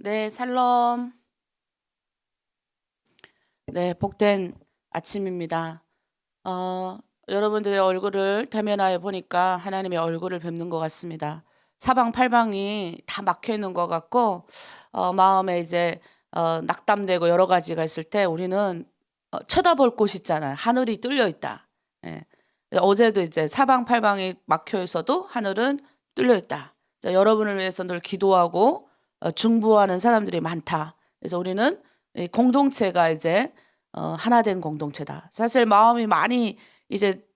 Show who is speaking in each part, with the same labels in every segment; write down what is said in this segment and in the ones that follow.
Speaker 1: 네, 샬롬. 네, 복된 아침입니다. 여러분들의 얼굴을 대면하여 보니까 하나님의 얼굴을 뵙는 것 같습니다. 사방팔방이 다 막혀 있는 것 같고, 마음에 이제 낙담되고 여러 가지가 있을 때 우리는 쳐다볼 곳이 있잖아요. 하늘이 뚫려 있다. 예. 어제도 이제 사방팔방이 막혀 있어도 하늘은 뚫려 있다. 자, 여러분을 위해서 늘 기도하고 중보하는 사람들이 많다. 그래서 우리는 이 공동체가 이제 하나 된 공동체다. 사실 마음이 많이 이제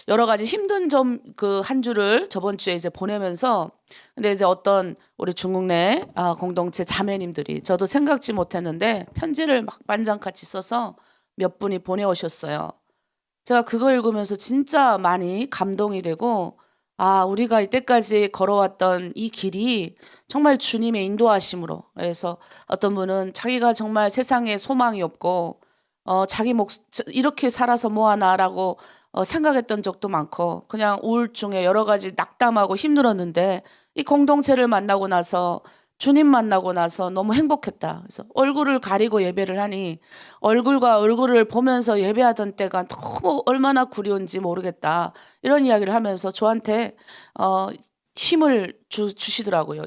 Speaker 1: 여러 가지 힘든 점 그 한 주를 저번 주에 이제 보내면서 근데 이제 어떤 우리 중국 내 공동체 자매님들이 저도 생각지 못했는데 편지를 막 만장같이 써서 몇 분이 보내오셨어요. 제가 그거 읽으면서 진짜 많이 감동이 되고 우리가 이때까지 걸어왔던 이 길이 정말 주님의 인도하심으로 그래서 어떤 분은 자기가 정말 세상에 소망이 없고 자기 이렇게 살아서 뭐하나라고 생각했던 적도 많고 그냥 우울증에 여러 가지 낙담하고 힘들었는데 이 공동체를 만나고 나서 주님 만나고 나서 너무 행복했다. 그래서 얼굴을 가리고 예배를 하니 얼굴과 얼굴을 보면서 예배하던 때가 너무 얼마나 그리운지 모르겠다. 이런 이야기를 하면서 저한테 힘을 주시더라고요.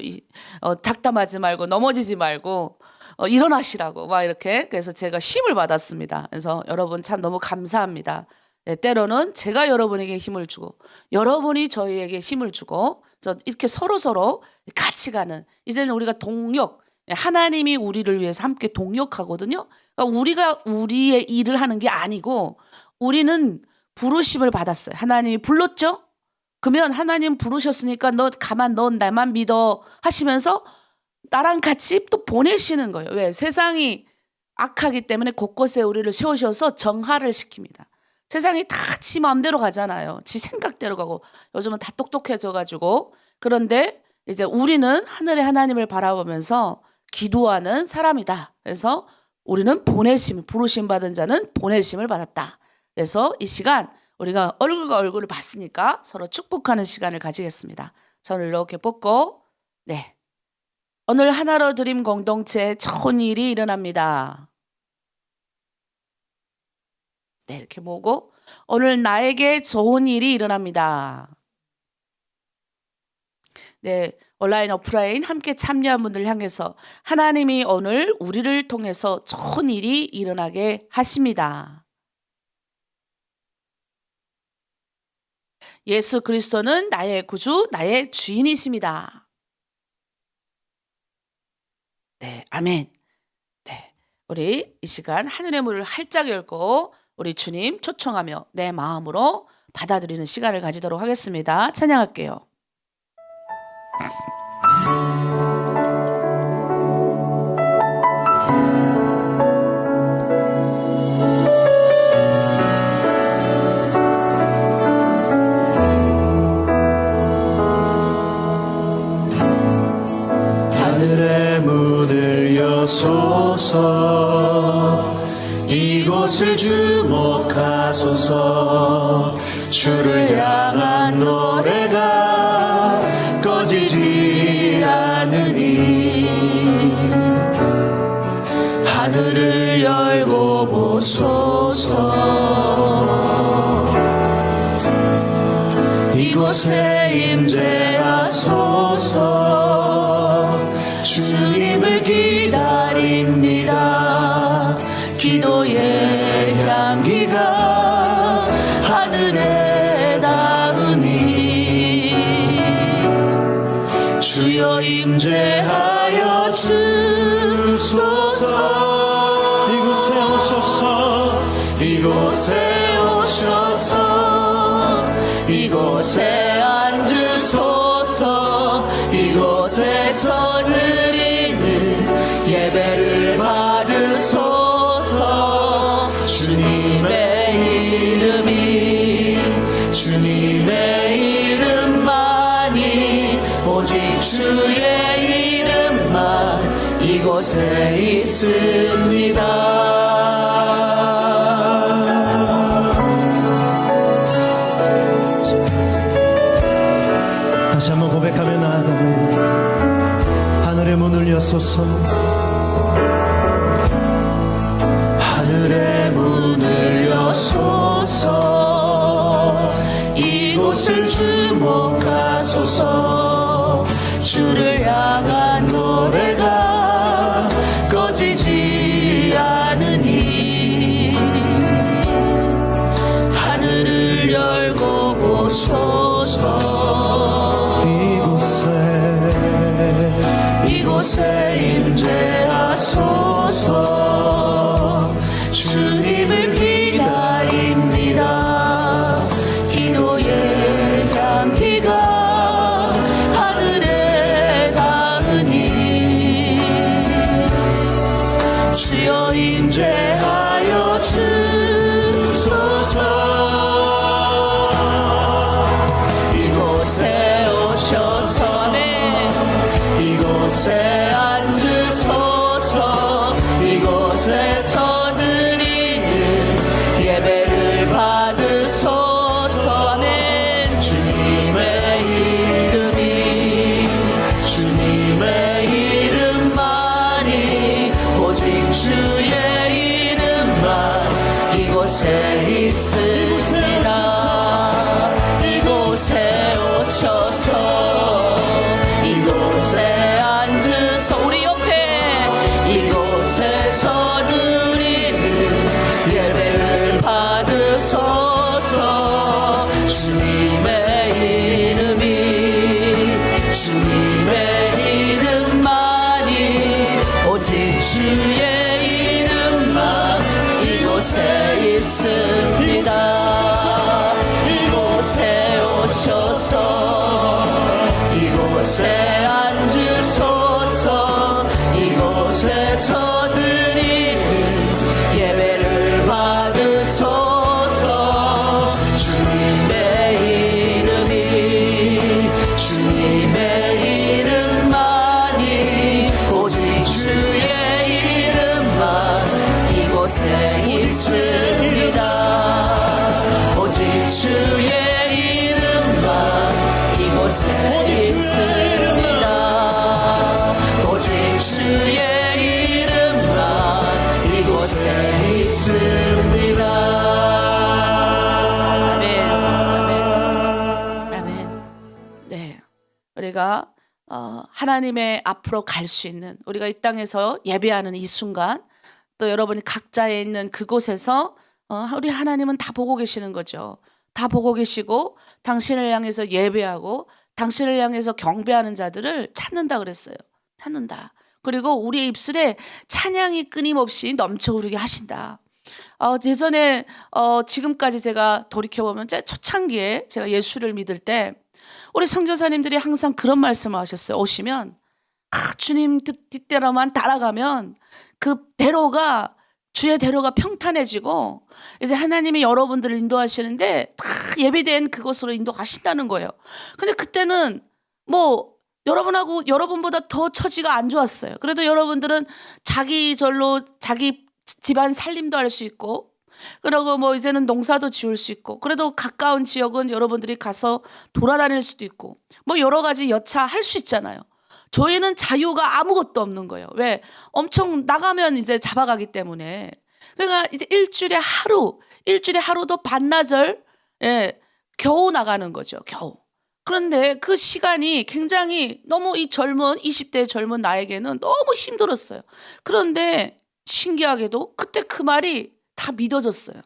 Speaker 1: 낙담하지 말고 넘어지지 말고 일어나시라고 막 이렇게. 그래서 제가 힘을 받았습니다. 그래서 여러분 참 너무 감사합니다. 네, 때로는 제가 여러분에게 힘을 주고 여러분이 저희에게 힘을 주고 그래서 이렇게 서로 같이 가는 이제는 우리가 동력 하나님이 우리를 위해서 함께 동력하거든요. 그러니까 우리가 우리의 일을 하는 게 아니고 우리는 부르심을 받았어요. 하나님이 불렀죠. 그러면 하나님 부르셨으니까 너 나만 믿어 하시면서 나랑 같이 또 보내시는 거예요. 왜? 세상이 악하기 때문에 곳곳에 우리를 세우셔서 정화를 시킵니다. 세상이 다 지 마음대로 가잖아요. 지 생각대로 가고 요즘은 다 똑똑해져가지고 그런데 이제 우리는 하늘의 하나님을 바라보면서 기도하는 사람이다. 그래서 우리는 부르심 받은 자는 보내심을 받았다. 그래서 이 시간 우리가 얼굴과 얼굴을 봤으니까 서로 축복하는 시간을 가지겠습니다. 손을 이렇게 뻗고 네. 오늘 하나로 드림 공동체에 좋은 일이 일어납니다. 네, 이렇게 보고 오늘 나에게 좋은 일이 일어납니다. 네, 온라인 오프라인 함께 참여한 분들 향해서 하나님이 오늘 우리를 통해서 좋은 일이 일어나게 하십니다. 예수 그리스도는 나의 구주, 나의 주인이십니다. 네, 아멘. 네, 우리 이 시간 하늘의 문을 활짝 열고 우리 주님 초청하며 내 마음으로 받아들이는 시간을 가지도록 하겠습니다. 찬양할게요.
Speaker 2: 하늘의 문을 여소서 이곳을 주목하소서 주를 향한 노래가 꺼지지 않으니 하늘을 열고 보소서 이곳에 임재하소서 주님을 기다립니다. 기도의 향기가 하늘에 닿으니 주여 임재하여 주소서 이곳에 오셔서 이곳에 앉으소서 이곳에서 드리는 예배를 받으소서 주님의 이름만이 오직 주의 이름만 이곳에 있습니다. 다시 한번 고백하며 나아가면 하늘의 문을
Speaker 3: 문을 여소서.
Speaker 2: 하늘의 문을 여소서. 이곳을 주목하소서. 주를 향한 노래가 꺼지지 않으니 하늘을 열고 보소서. 이곳에 임재하소서. 주님을 기다립니다. 기도의 향기가 하늘에 닿으니 주여 임재하여 주소서. 이곳에 오셔서 이곳에 앉으소서. 이곳에서 드리는 예배를 받으소서. 아멘. 주님의 이름만이 오직 주의 이름만 이곳에 있습니다. 이곳에 오셔서 이곳에 앉으소. 우리 옆에 이곳에서 드리는 예배를 받으소서. 주님의 이름만이 오직 주의 이름만 이곳에 있습니다. 이곳에 오셔서 이곳에 앉으소서. 이곳에서 드리는 예배를 받으소서. 주님의 이름만이 오직 주의 이름만 이곳에 있습니다. 오직 주의 이름만 이곳에 있습니다. 오직 주의 이름만 이곳에 있습니다. 아멘. 아멘. 아멘. 네, 우리가 하나님의 앞으로 갈 수 있는, 우리가 이 땅에서 예배하는 이 순간, 또 여러분이 각자에 있는 그곳에서 우리 하나님은 다 보고 계시는 거죠. 다 보고 계시고 당신을 향해서 예배하고 당신을 향해서 경배하는 자들을 찾는다 그랬어요. 찾는다. 그리고 우리의 입술에 찬양이 끊임없이 넘쳐 흐르게 하신다. 예전에 지금까지 제가 돌이켜보면 초창기에 제가 예수를 믿을 때 우리 선교사님들이 항상 그런 말씀을 하셨어요. 오시면 주님 뜻대로만 따라가면 그 대로가, 주의 대로가 평탄해지고 이제 하나님이 여러분들을 인도하시는데 다 예비된 그곳으로 인도하신다는 거예요. 근데 그때는 뭐 여러분보다 더 처지가 안 좋았어요. 그래도 여러분들은 자기 절로 자기 집안 살림도 할 수 있고, 그리고 뭐 이제는 농사도 지을 수 있고, 그래도 가까운 지역은 여러분들이 가서 돌아다닐 수도 있고, 뭐 여러 가지 여차할 수 있잖아요. 저희는 자유가 아무것도 없는 거예요. 왜? 엄청 나가면 이제 잡아가기 때문에. 그러니까 이제 일주일에 하루도 반나절, 겨우 나가는 거죠. 겨우. 그런데 그 시간이 굉장히 너무 이 20대 젊은 나에게는 너무 힘들었어요. 그런데 신기하게도 그때 그 말이 다 믿어졌어요.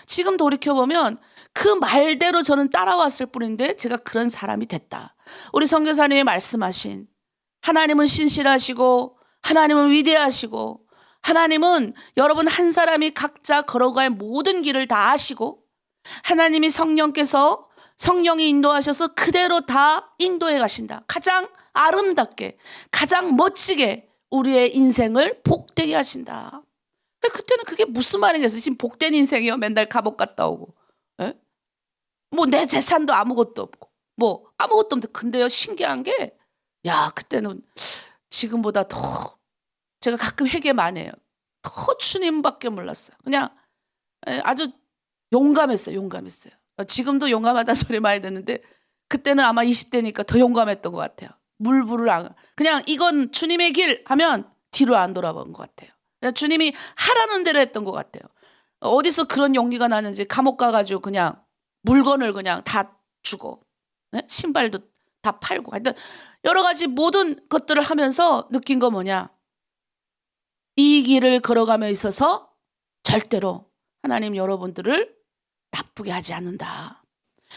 Speaker 2: 지금 돌이켜보면 그 말대로 저는 따라왔을 뿐인데 제가 그런 사람이 됐다. 우리 선교사님이 말씀하신 하나님은 신실하시고 하나님은 위대하시고 하나님은 여러분 한 사람이 각자 걸어갈 모든 길을 다 아시고 하나님이 성령이 인도하셔서 그대로 다 인도해 가신다. 가장 아름답게, 가장 멋지게 우리의 인생을 복되게 하신다. 그때는 그게 무슨 말이겠어요? 지금 복된 인생이요. 맨날 감옥 갔다 오고. 뭐 내 재산도 아무것도 없고. 뭐 아무것도 없는데. 근데요, 신기한 게, 그때는 지금보다 더 제가 가끔 회개 많이 해요. 더 주님밖에 몰랐어요. 그냥 아주 용감했어요. 지금도 용감하다는 소리 많이 듣는데 그때는 아마 20대니까 더 용감했던 것 같아요. 물불을 안, 그냥 이건 주님의 길 하면 뒤로 안 돌아본 것 같아요. 그냥 주님이 하라는 대로 했던 것 같아요. 어디서 그런 용기가 나는지 감옥 가가지고 그냥 물건을 그냥 다 주고, 예? 신발도 다 팔고, 하여튼 여러 가지 모든 것들을 하면서 느낀 거 뭐냐? 이 길을 걸어가며 있어서 절대로 하나님 여러분들을 나쁘게 하지 않는다.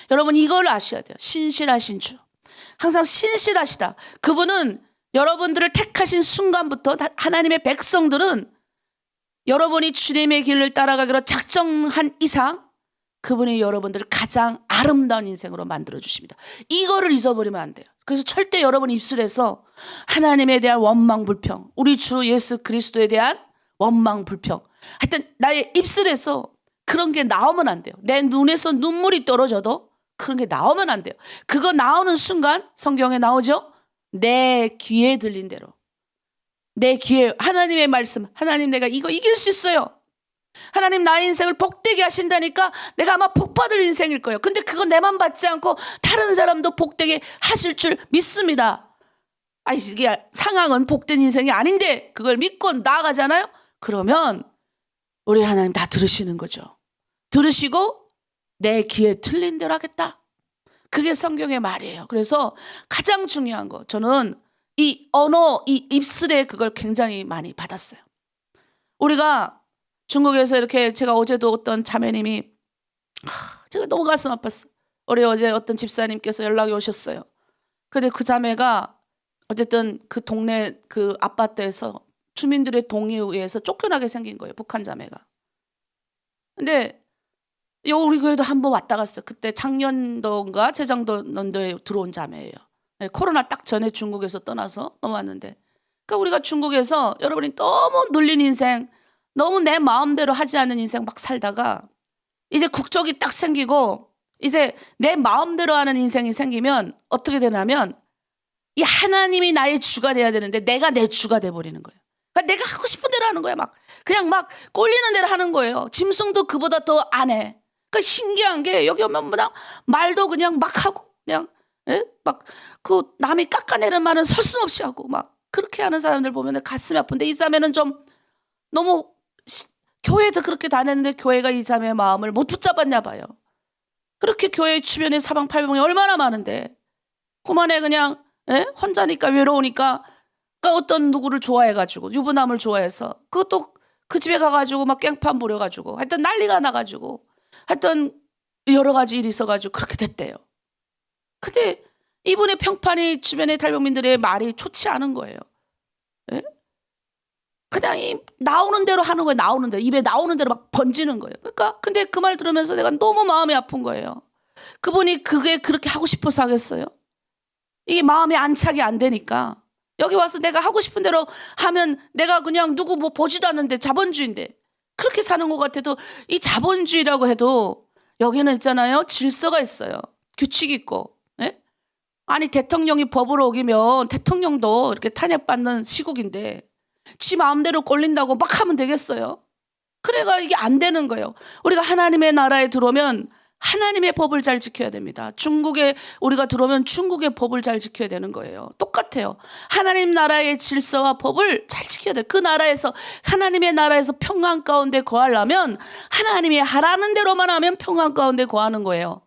Speaker 2: 여러분 이걸 아셔야 돼요. 신실하신 주. 항상 신실하시다. 그분은 여러분들을 택하신 순간부터 하나님의 백성들은 여러분이 주님의 길을 따라가기로 작정한 이상 그분이 여러분들을 가장 아름다운 인생으로 만들어 주십니다. 이거를 잊어버리면 안 돼요. 그래서 절대 여러분 입술에서 하나님에 대한 원망 불평, 우리 주 예수 그리스도에 대한 원망 불평, 하여튼 나의 입술에서 그런 게 나오면 안 돼요. 내 눈에서 눈물이 떨어져도 그런 게 나오면 안 돼요. 그거 나오는 순간 성경에 나오죠. 내 귀에 들린 대로, 내 귀에 하나님의 말씀, 하나님 내가 이거 이길 수 있어요. 하나님 나의 인생을 복되게 하신다니까 내가 아마 복받을 인생일 거예요. 근데 그거 내만 받지 않고 다른 사람도 복되게 하실 줄 믿습니다. 아니 이게 상황은 복된 인생이 아닌데 그걸 믿고 나아가잖아요. 그러면 우리 하나님 다 들으시는 거죠. 들으시고 내 귀에 틀린 대로 하겠다. 그게 성경의 말이에요. 그래서 가장 중요한 거, 저는 이 언어, 이 입술에 그걸 굉장히 많이 받았어요. 우리가 중국에서 이렇게, 제가 어제도 어떤 자매님이, 제가 너무 가슴 아팠어. 우리 어제 어떤 집사님께서 연락이 오셨어요. 근데 그 자매가 어쨌든 그 동네 그 아파트에서 주민들의 동의에 의해서 쫓겨나게 생긴 거예요. 북한 자매가. 근데 우리 교회도 한번 왔다 갔어요. 그때 작년도인가 재작년도에 들어온 자매예요. 코로나 딱 전에 중국에서 떠나서 넘어왔는데, 그러니까 우리가 중국에서 여러분이 너무 눌린 인생, 너무 내 마음대로 하지 않는 인생 막 살다가 이제 국적이 딱 생기고 이제 내 마음대로 하는 인생이 생기면 어떻게 되냐면 이 하나님이 나의 주가 돼야 되는데 내가 내 주가 돼버리는 거예요. 그러니까 내가 하고 싶은 대로 하는 거야. 막 그냥 막 꼴리는 대로 하는 거예요. 짐승도 그보다 더 안 해. 그러니까 신기한 게 여기 오면 그냥 말도 그냥 막 하고 그냥 막 그 남이 깎아내는 말은 서슴없이 하고 막 그렇게 하는 사람들 보면 가슴이 아픈데, 이 자매는 좀 너무 교회도 그렇게 다녔는데 교회가 이 자매의 마음을 못 붙잡았나 봐요. 그렇게 교회 주변에 사방팔방이 얼마나 많은데 그만에 그냥 혼자니까 외로우니까 어떤 누구를 좋아해가지고 유부남을 좋아해서 그것도 그 집에 가가지고 막 깽판 부려가지고 하여튼 난리가 나가지고 하여튼 여러 가지 일이 있어가지고 그렇게 됐대요. 근데 이분의 평판이 주변의 탈북민들의 말이 좋지 않은 거예요. 그냥 나오는 대로 하는 거예요. 나오는 대로, 입에 나오는 대로 막 번지는 거예요. 그러니까 근데 그 말 들으면서 내가 너무 마음이 아픈 거예요. 그분이 그게 그렇게 하고 싶어서 하겠어요? 이게 마음이 안착이 안 되니까 여기 와서 내가 하고 싶은 대로 하면 내가 그냥 누구 뭐 보지도 않는데 자본주의인데 그렇게 사는 것 같아도, 이 자본주의라고 해도 여기는 있잖아요. 질서가 있어요. 규칙이 있고. 아니 대통령이 법으로 어기면 대통령도 이렇게 탄핵받는 시국인데 지 마음대로 꼴린다고 막 하면 되겠어요? 그래가 이게 안 되는 거예요. 우리가 하나님의 나라에 들어오면 하나님의 법을 잘 지켜야 됩니다. 중국에 우리가 들어오면 중국의 법을 잘 지켜야 되는 거예요. 똑같아요. 하나님 나라의 질서와 법을 잘 지켜야 돼요. 그 나라에서, 하나님의 나라에서 평안 가운데 거하려면 하나님이 하라는 대로만 하면 평안 가운데 거하는 거예요.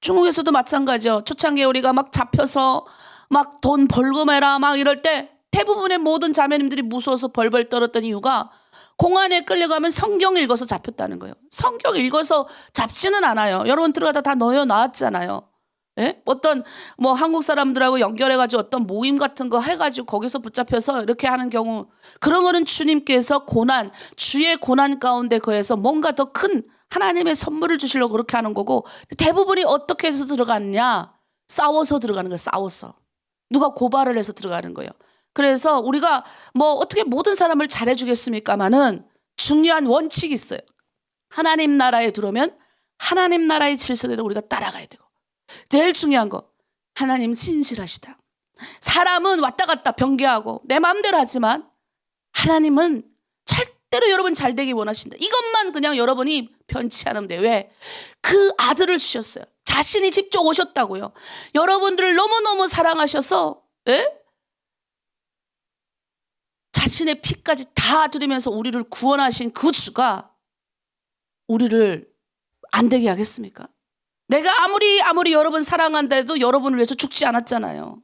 Speaker 2: 중국에서도 마찬가지죠. 초창기에 우리가 막 잡혀서 막 돈 벌금해라 막 이럴 때 대부분의 모든 자매님들이 무서워서 벌벌 떨었던 이유가 공안에 끌려가면 성경 읽어서 잡혔다는 거예요. 성경 읽어서 잡지는 않아요. 여러분 들어가다 다 넣어 나왔잖아요. 어떤 뭐 한국 사람들하고 연결해가지고 어떤 모임 같은 거 해가지고 거기서 붙잡혀서 이렇게 하는 경우, 그런 거는 주님께서 고난, 주의 고난 가운데 거해서 뭔가 더 큰 하나님의 선물을 주시려고 그렇게 하는 거고, 대부분이 어떻게 해서 들어갔냐? 싸워서 들어가는 거예요. 싸워서. 누가 고발을 해서 들어가는 거예요. 그래서 우리가 뭐 어떻게 모든 사람을 잘해주겠습니까마는 중요한 원칙이 있어요. 하나님 나라에 들어오면 하나님 나라의 질서대로 우리가 따라가야 되고, 제일 중요한 거, 하나님 신실하시다. 사람은 왔다 갔다 변개하고 내 마음대로 하지만 하나님은 절대로 여러분 잘 되기 원하신다. 이것만 그냥 여러분이 변치 않으면 돼요. 왜? 그 아들을 주셨어요. 자신이 직접 오셨다고요. 여러분들을 너무너무 사랑하셔서 예? 자신의 피까지 다 드리면서 우리를 구원하신 그 주가 우리를 안 되게 하겠습니까? 내가 아무리 여러분 사랑한다 해도 여러분을 위해서 죽지 않았잖아요.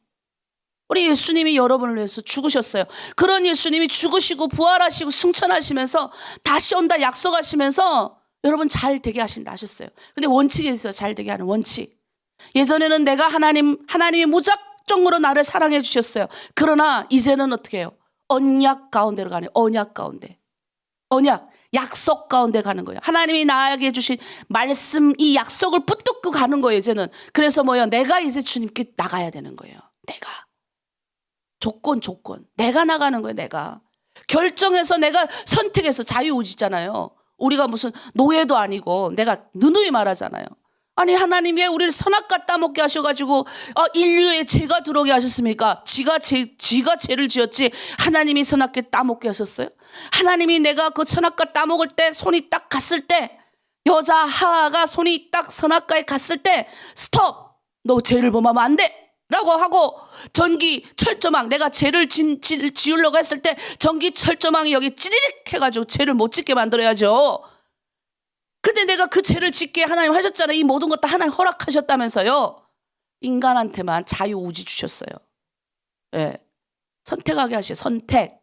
Speaker 2: 우리 예수님이 여러분을 위해서 죽으셨어요. 그런 예수님이 죽으시고 부활하시고 승천하시면서 다시 온다 약속하시면서 여러분 잘 되게 하신다 하셨어요. 근데 원칙이 있어요. 잘 되게 하는 원칙. 예전에는 내가 하나님이 무작정으로 나를 사랑해 주셨어요. 그러나 이제는 어떻게 해요? 언약 가운데로 가네. 언약 가운데. 언약, 약속 가운데 가는 거예요. 하나님이 나에게 주신 말씀, 이 약속을 붙들고 가는 거예요. 이제는. 그래서 뭐예요? 내가 이제 주님께 나가야 되는 거예요. 내가. 조건. 내가 나가는 거예요. 내가. 결정해서 내가 선택해서 자유의지잖아요. 우리가 무슨 노예도 아니고 내가 누누이 말하잖아요. 아니 하나님이 왜 우리를 선악과 따먹게 하셔가지고 인류에 죄가 들어오게 하셨습니까? 지가 죄를 지었지 하나님이 선악과 따먹게 하셨어요? 하나님이 내가 그 선악과 따먹을 때 손이 딱 갔을 때 여자 하와가 손이 딱 선악과에 갔을 때 스톱! 너 죄를 범하면 안 돼! 라고 하고 전기 철조망 내가 죄를 지으려고 했을 때 전기 철조망이 여기 찌리릭 해가지고 죄를 못 짓게 만들어야죠. 근데 내가 그 죄를 짓게 하나님 하셨잖아요. 이 모든 것 다 하나님 허락하셨다면서요. 인간한테만 자유의지 주셨어요. 네. 선택하게 하셔. 선택.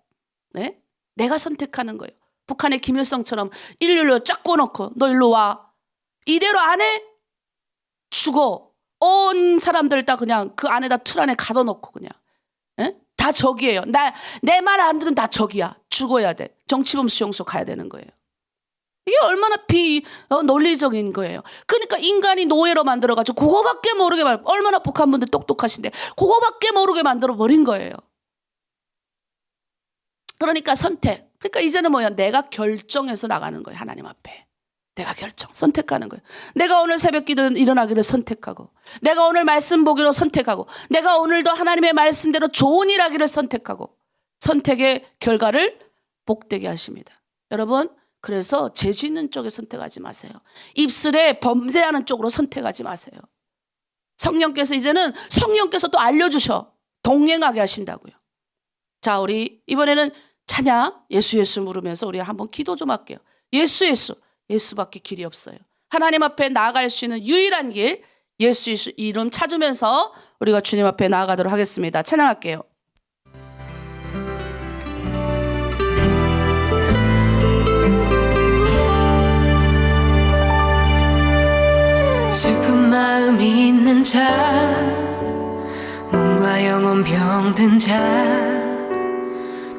Speaker 2: 네? 내가 선택하는 거예요. 북한의 김일성처럼 인류를 쫙 꺼놓고 너 일로 와. 이대로 안 해? 죽어. 온 사람들 다 그냥 그 안에다 틀 안에 가둬놓고 그냥. 에? 다 적이에요. 내 말 안 들으면 다 적이야. 죽어야 돼. 정치범 수용소 가야 되는 거예요. 이게 얼마나 논리적인 거예요. 그러니까 인간이 노예로 만들어가지고 그거밖에 모르게 얼마나 북한분들 똑똑하신데 그거밖에 모르게 만들어버린 거예요. 그러니까 선택. 그러니까 이제는 뭐야? 내가 결정해서 나가는 거예요. 하나님 앞에. 내가 선택하는 거예요. 내가 오늘 새벽 기도 일어나기를 선택하고 내가 오늘 말씀 보기로 선택하고 내가 오늘도 하나님의 말씀대로 좋은 일 하기를 선택하고 선택의 결과를 복되게 하십니다. 여러분 그래서 죄 짓는 쪽에 선택하지 마세요. 입술에 범죄하는 쪽으로 선택하지 마세요. 성령께서 또 알려주셔. 동행하게 하신다고요. 자 우리 이번에는 찬양 예수 물으면서 우리 한번 기도 좀 할게요. 예수밖에 길이 없어요. 하나님 앞에 나아갈 수 있는 유일한 길 예수 이름 찾으면서 우리가 주님 앞에 나아가도록 하겠습니다. 찬양할게요.
Speaker 3: 슬픈 마음이 있는 자 몸과 영혼 병든 자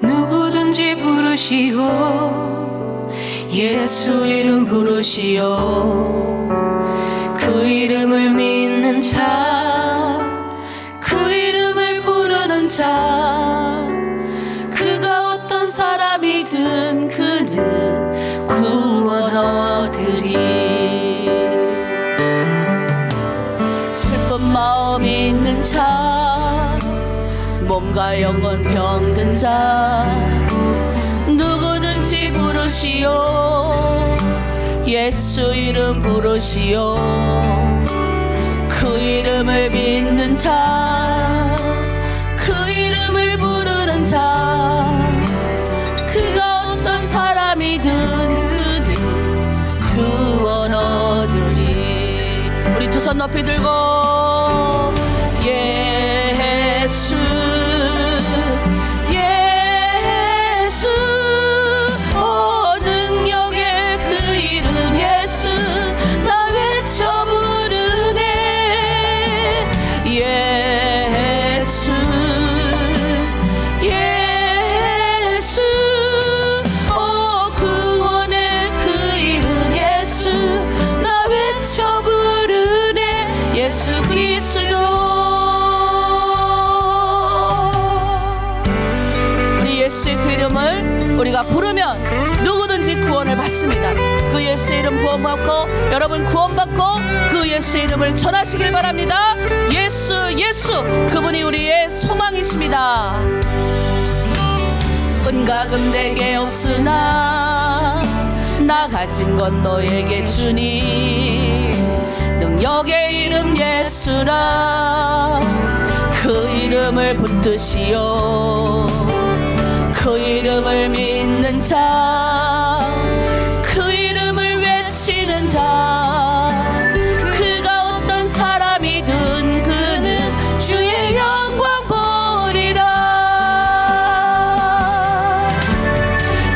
Speaker 3: 누구든지 부르시오 예수 이름 부르시오 그 이름을 믿는 자 그 이름을 부르는 자 그가 어떤 사람이든 그는 구원 얻으리
Speaker 2: 슬픈 마음이 있는 자 몸과 영혼 병든 자 누구든지 부르시오 예수 이름 부르시오 그 이름을 믿는 자 그 이름을 부르는 자 그가 어떤 사람이든 그는 구원 얻으리 우리 두 손 높이 들고 예수 능력의 그 이름 예수 나 외쳐 부르네 예수 구원의 그 이름 예수 나 외쳐 부르네 예수 그리스도 우리 예수의 그 이름을 우리가 부르면 누구든지 구원을 받습니다. 그 예수의 이름 구원받고 여러분 구원받고 그 예수의 이름을 전하시길 바랍니다. 예수 그분이 우리의 소망이십니다. 은과 금 내게 없으나 나 가진 건 너에게 주니 능력의 이름 예수라 그 이름을 붙들고 뜻이요 그 이름을 믿는 자 그 이름을 외치는 자 그가 어떤 사람이든 그는 주의 영광 보리라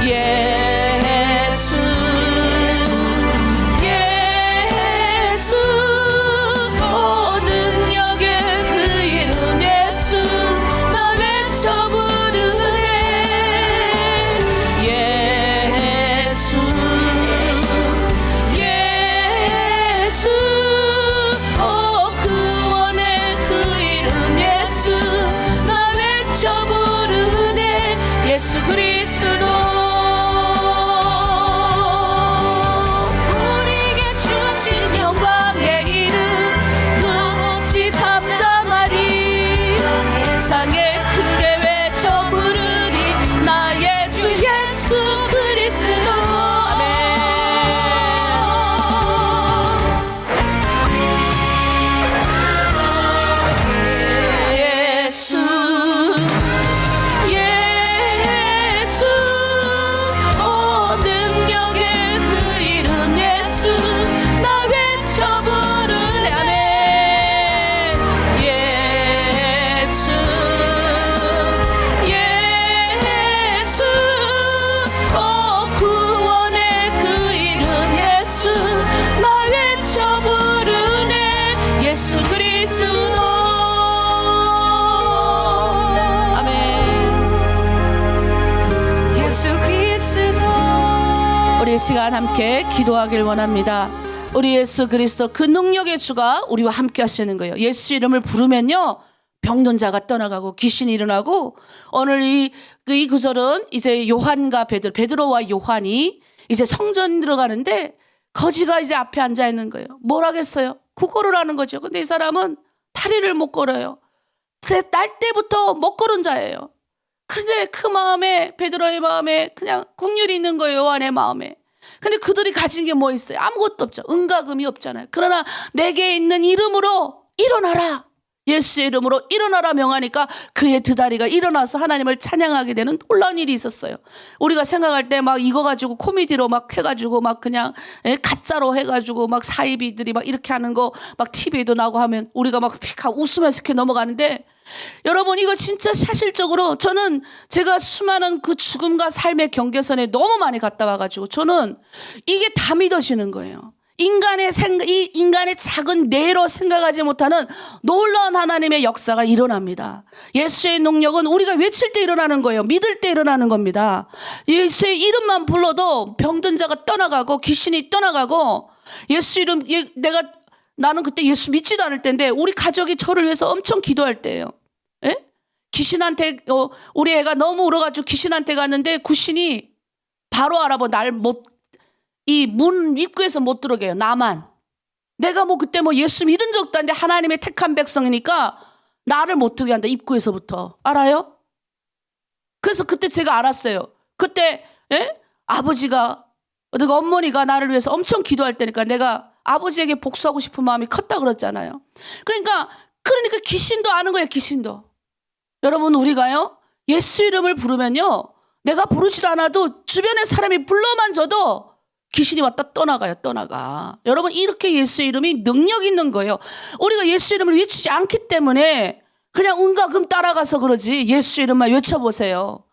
Speaker 2: 예수 예수 오 능력의 그 이름 예수 나 외쳐 부르네 예수 예수 오 구원의 그 이름 예수 나 외쳐 부르네 예수 그리스도 우리에게 주신 영광의 이름 어찌 잠잠하리 세상에 크게 외쳐 부르리 나의 주 예수 그리스도 아멘 예수 예수 오 능력의 그 이름 예수 나 외쳐 부르네 아멘 예수 예수 오 구원의 그 이름 예수 나 외쳐 부르네 예수 그리스도 아멘 예수 그리스도 우리 이 시간 함께 기도하길 원합니다. 우리 예수 그리스도 그 능력의 주가 우리와 함께 하시는 거예요. 예수 이름을 부르면요 병든 자가 떠나가고 귀신이 일어나고 오늘 이 구절은 이제 요한과 베드로와 요한이 이제 성전 들어가는데 거지가 이제 앞에 앉아 있는 거예요. 뭘 하겠어요? 구걸을 하는 거죠. 근데 이 사람은 다리를 못 걸어요. 날 때부터 못 걸은 자예요. 근데 그 마음에 베드로의 마음에 그냥 국률이 있는 거예요. 요한의 마음에. 근데 그들이 가진 게 뭐 있어요? 아무것도 없죠. 은과 금이 없잖아요. 그러나 내게 있는 이름으로 일어나라. 예수의 이름으로 일어나라 명하니까 그의 두 다리가 일어나서 하나님을 찬양하게 되는 놀라운 일이 있었어요. 우리가 생각할 때 막 이거 가지고 코미디로 막 해가지고 막 그냥 가짜로 해가지고 막 사이비들이 막 이렇게 하는 거 막 TV에도 나오고 하면 우리가 막 웃으면서 이렇게 넘어가는데 여러분 이거 진짜 사실적으로 저는 제가 수많은 그 죽음과 삶의 경계선에 너무 많이 갔다 와가지고 저는 이게 다 믿어지는 거예요. 인간의 작은 뇌로 생각하지 못하는 놀라운 하나님의 역사가 일어납니다. 예수의 능력은 우리가 외칠 때 일어나는 거예요. 믿을 때 일어나는 겁니다. 예수의 이름만 불러도 병든 자가 떠나가고 귀신이 떠나가고 예수 이름 나는 그때 예수 믿지도 않을 때인데 우리 가족이 저를 위해서 엄청 기도할 때예요. 예? 귀신한테 우리 애가 너무 울어가지고 귀신한테 갔는데 귀신이 바로 알아봐 이 문 입구에서 못 들어게 해요. 나만. 내가 뭐 그때 뭐 예수 믿은 적도 아닌데 하나님의 택한 백성이니까 나를 못 들게 한다. 입구에서부터. 알아요? 그래서 그때 제가 알았어요. 그때 아버지가 어머니가 나를 위해서 엄청 기도할 때니까 내가 아버지에게 복수하고 싶은 마음이 컸다 그랬잖아요. 그러니까 귀신도 아는 거예요. 귀신도. 여러분 우리가요. 예수 이름을 부르면요. 내가 부르지도 않아도 주변의 사람이 불러만 줘도 귀신이 왔다 떠나가. 여러분 이렇게 예수 이름이 능력 있는 거예요. 우리가 예수 이름을 외치지 않기 때문에 그냥 은과 금 따라가서 그러지 예수 이름만 외쳐보세요.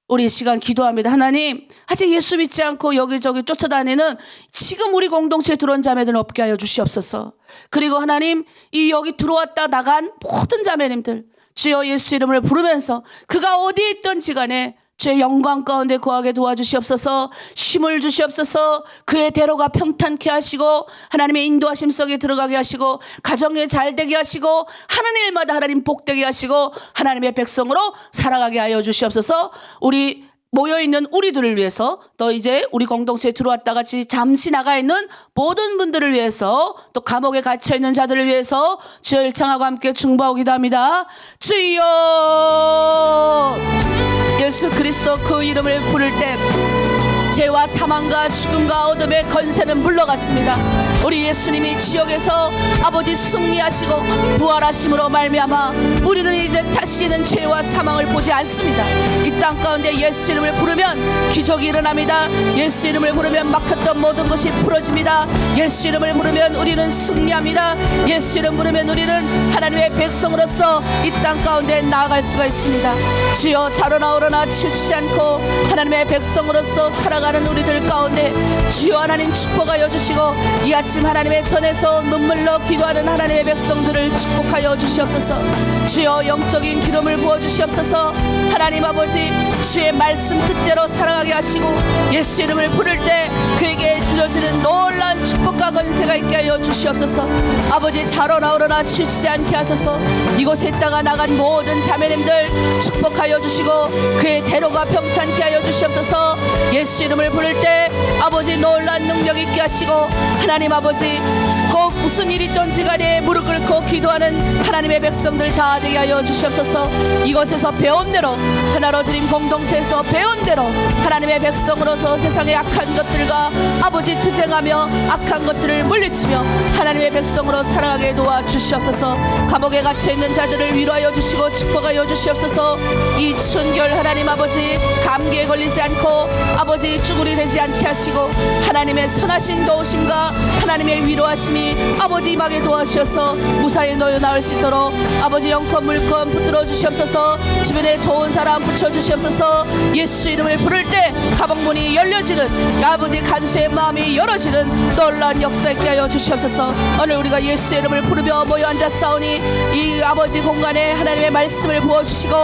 Speaker 2: 우리 이 시간 기도합니다. 하나님 아직 예수 믿지 않고 여기저기 쫓아다니는 지금 우리 공동체에 들어온 자매들 없게 하여 주시옵소서. 그리고 하나님 이 여기 들어왔다 나간 모든 자매님들 주여 예수 이름을 부르면서 그가 어디에 있든지 간에 주의 영광 가운데 거하게 도와주시옵소서. 힘을 주시옵소서. 그의 대로가 평탄케 하시고 하나님의 인도하심 속에 들어가게 하시고 가정에 잘되게 하시고 하는 일마다 하나님 복되게 하시고 하나님의 백성으로 살아가게 하여 주시옵소서. 우리 모여있는 우리들을 위해서 또 이제 우리 공동체에 들어왔다 같이 잠시 나가 있는 모든 분들을 위해서 또 감옥에 갇혀있는 자들을 위해서 주여 일창하고 함께 중보하고 기도합니다. 주여 예수 그리스도 그 이름을 부를 때 죄와 사망과 죽음과 어둠의 건세는 물러갔습니다. 우리 예수님이 지옥에서 아버지 승리하시고 부활하심으로 말미암아 우리는 이제 다시는 죄와 사망을 보지 않습니다. 이 땅 가운데 예수 이름을 부르면 기적이 일어납니다. 예수 이름을 부르면 막혔던 모든 것이 풀어집니다. 예수 이름을 부르면 우리는 승리합니다. 예수 이름 부르면 우리는 하나님의 백성으로서 이 땅 가운데 나아갈 수가 있습니다. 주여 자로나 오로나 치우치지 않고 하나님의 백성으로서 살아가는 우리들 가운데 주여 하나님 축복하여 주시고 이 아침 하나님의 전에서 눈물로 기도하는 하나님의 백성들을 축복하여 주시옵소서. 주여 영적인 기름을 부어주시옵소서. 하나님 아버지 주의 말씀 뜻대로 살아가게 하시고 예수 이름을 부를 때 그에게 드려지는 놀라운 축복과 건세가 있게 하여 주시옵소서. 아버지 자로나 오로나 치우치지 않게 하소서. 이곳에 있다가 나간 모든 자매님들 축복하여 주시고 그의 대로가 평탄케 하여 주시옵소서. 예수 이름을 부를 때 아버지 놀라운 능력 있게 하시고 하나님 아버지 꼭 무슨 일이 있든지 간에 무릎 꿇고 기도하는 하나님의 백성들 다 되게 하여 주시옵소서. 이곳에서 배운 대로 하나로 드림 공동체에서 배운 대로 하나님의 백성으로서 세상의 악한 것들과 아버지 투쟁하며 악한 것들을 물리치며 하나님의 백성으로 살아가게 도와주시옵소서. 감옥에 갇혀있는 자들을 위로하여 주시고 축복하여 주시옵소서. 이 춘결 하나님 아버지 감기에 걸리지 않고 아버지 쭈구리 되지 않게 하시고 하나님의 선하신 도우심과 하나님의 위로하심이 아버지 임하게 도와주셔서 무사히 놓여 나올 수 있도록 아버지 영권 물권 붙들어 주시옵소서. 주변에 좋은 사람 붙여주시옵소서. 예수 이름을 부를 때 가방문이 열려지는 아버지 간수의 마음이 열어지는 놀라운 역사 있게 하여 주시옵소서. 오늘 우리가 예수 이름을 부르며 모여 앉아 싸우니 이 아버지 공간에 하나님의 말씀을 부어주시고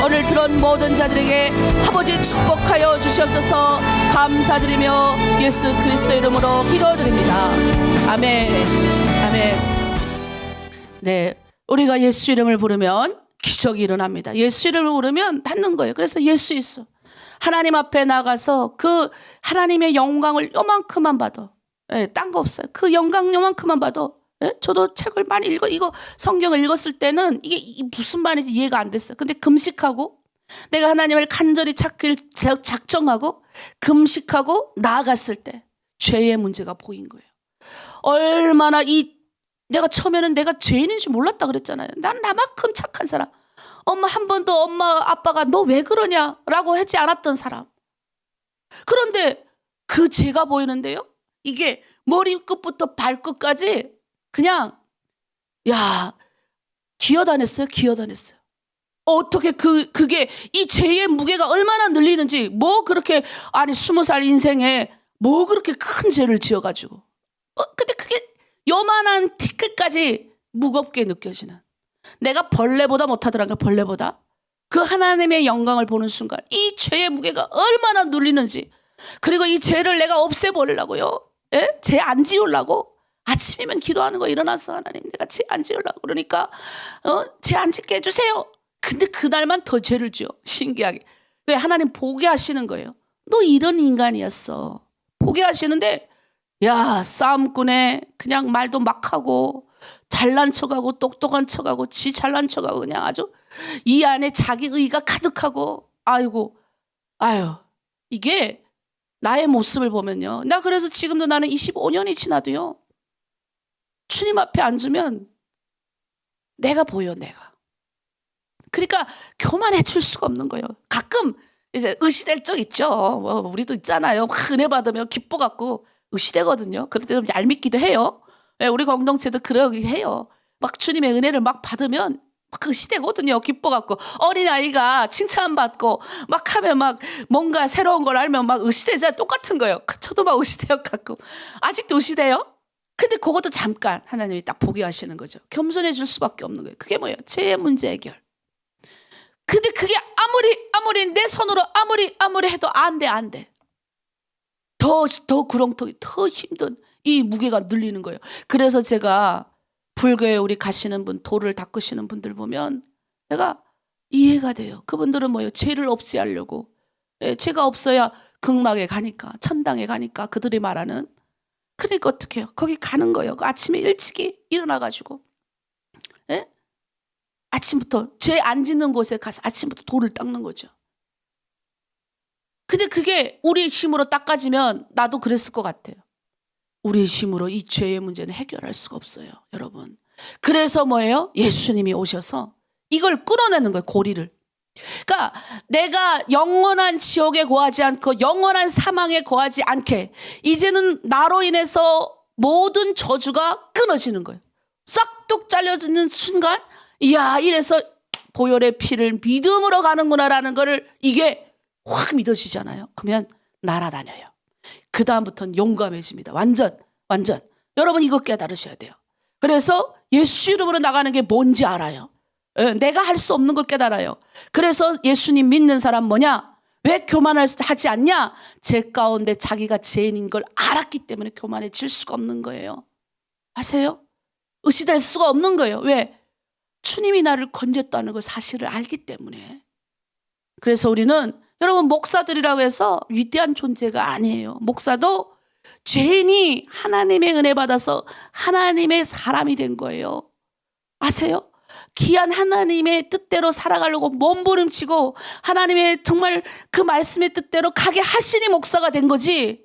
Speaker 2: 오늘 들은 모든 자들에게 아버지 축복하여 주시옵소서. 감사드리며 예수 그리스도 이름으로 기도드립니다. 아멘. 아멘. 네, 우리가 예수 이름을 부르면 기적이 일어납니다. 예수 이름을 부르면 닿는 거예요. 그래서 예수 있어. 하나님 앞에 나가서 그 하나님의 영광을 요만큼만 봐도, 딴 거 없어요. 그 영광 요만큼만 봐도, 저도 책을 많이 이거 성경을 읽었을 때는 이게 무슨 말인지 이해가 안 됐어요. 근데 금식하고 내가 하나님을 간절히 찾길 작정하고 금식하고 나아갔을 때 죄의 문제가 보인 거예요. 얼마나 내가 처음에는 내가 죄인인 줄 몰랐다 그랬잖아요. 난 나만큼 착한 사람. 엄마 한 번도 엄마 아빠가 너 왜 그러냐라고 하지 않았던 사람. 그런데 그 죄가 보이는데요. 이게 머리끝부터 발끝까지 그냥 기어다녔어요. 기어다녔어요. 어떻게 그게 이 죄의 무게가 얼마나 늘리는지 뭐 그렇게 20살 인생에 뭐 그렇게 큰 죄를 지어가지고 근데 그게 요만한 티끌까지 무겁게 느껴지는 내가 벌레보다 못하더란가 벌레보다 그 하나님의 영광을 보는 순간 이 죄의 무게가 얼마나 눌리는지 그리고 이 죄를 내가 없애버리려고요. 죄 안 지우려고 아침이면 기도하는 거 일어나서 하나님 내가 죄 안 지우려고 그러니까 죄 안 짓게 해주세요. 근데 그날만 더 죄를 지어. 신기하게. 하나님 보게 하시는 거예요. 너 이런 인간이었어. 보게 하시는데 싸움꾼에 그냥 말도 막 하고 잘난 척하고 똑똑한 척하고 지 잘난 척하고 그냥 아주 이 안에 자기 의가 가득하고 이게 나의 모습을 보면요. 나 그래서 지금도 나는 25년이 지나도요. 주님 앞에 앉으면 내가 보여 내가. 그러니까 교만해 줄 수가 없는 거예요. 가끔 이제 의시될 적 있죠. 우리도 있잖아요. 은혜 받으면 기뻐갖고 의시되거든요. 그럴 때 좀 얄밉기도 해요. 우리 공동체도 그러긴 해요. 막 주님의 은혜를 막 받으면 막 의시되거든요. 기뻐갖고 어린아이가 칭찬받고 막 하면 막 뭔가 새로운 걸 알면 막 의시되잖아요. 똑같은 거예요. 저도 막 의시돼요. 가끔. 아직도 의시돼요? 근데 그것도 잠깐 하나님이 딱 보게 하시는 거죠. 겸손해 줄 수밖에 없는 거예요. 그게 뭐예요? 죄의 문제 해결. 근데 그게 아무리 내 손으로 아무리 해도 안 돼. 더 구렁텅이 더 힘든 이 무게가 늘리는 거예요. 그래서 제가 불교에 우리 가시는 분 돌을 닦으시는 분들 보면 내가 이해가 돼요. 그분들은 뭐예요? 죄를 없애하려고. 죄가 없어야 극락에 가니까 천당에 가니까 그들이 말하는. 그러니까 어떻게 해요? 거기 가는 거예요. 아침에 일찍이 일어나가지고 아침부터 죄 안 짓는 곳에 가서 아침부터 돌을 닦는 거죠. 근데 그게 우리의 힘으로 닦아지면 나도 그랬을 것 같아요. 우리의 힘으로 이 죄의 문제는 해결할 수가 없어요, 여러분. 그래서 뭐예요? 예수님이 오셔서 이걸 끌어내는 거예요, 고리를. 그러니까 내가 영원한 지옥에 거하지 않고 영원한 사망에 거하지 않게 이제는 나로 인해서 모든 저주가 끊어지는 거예요. 싹둑 잘려지는 순간, 이야, 이래서 보혈의 피를 믿음으로 가는구나라는 거를 이게 확 믿어지잖아요. 그러면 날아다녀요. 그 다음부터는 용감해집니다. 완전. 여러분 이거 깨달으셔야 돼요. 그래서 예수 이름으로 나가는 게 뭔지 알아요. 내가 할 수 없는 걸 깨달아요. 그래서 예수님 믿는 사람 뭐냐? 왜 교만하지 않냐? 제 가운데 자기가 죄인인 걸 알았기 때문에 교만해질 수가 없는 거예요. 아세요? 의시될 수가 없는 거예요. 왜? 주님이 나를 건졌다는 걸 사실을 알기 때문에. 그래서 우리는 여러분 목사들이라고 해서 위대한 존재가 아니에요. 목사도 죄인이 하나님의 은혜 받아서 하나님의 사람이 된 거예요. 아세요? 귀한 하나님의 뜻대로 살아가려고 몸부림치고 하나님의 정말 그 말씀의 뜻대로 가게 하시니 목사가 된 거지.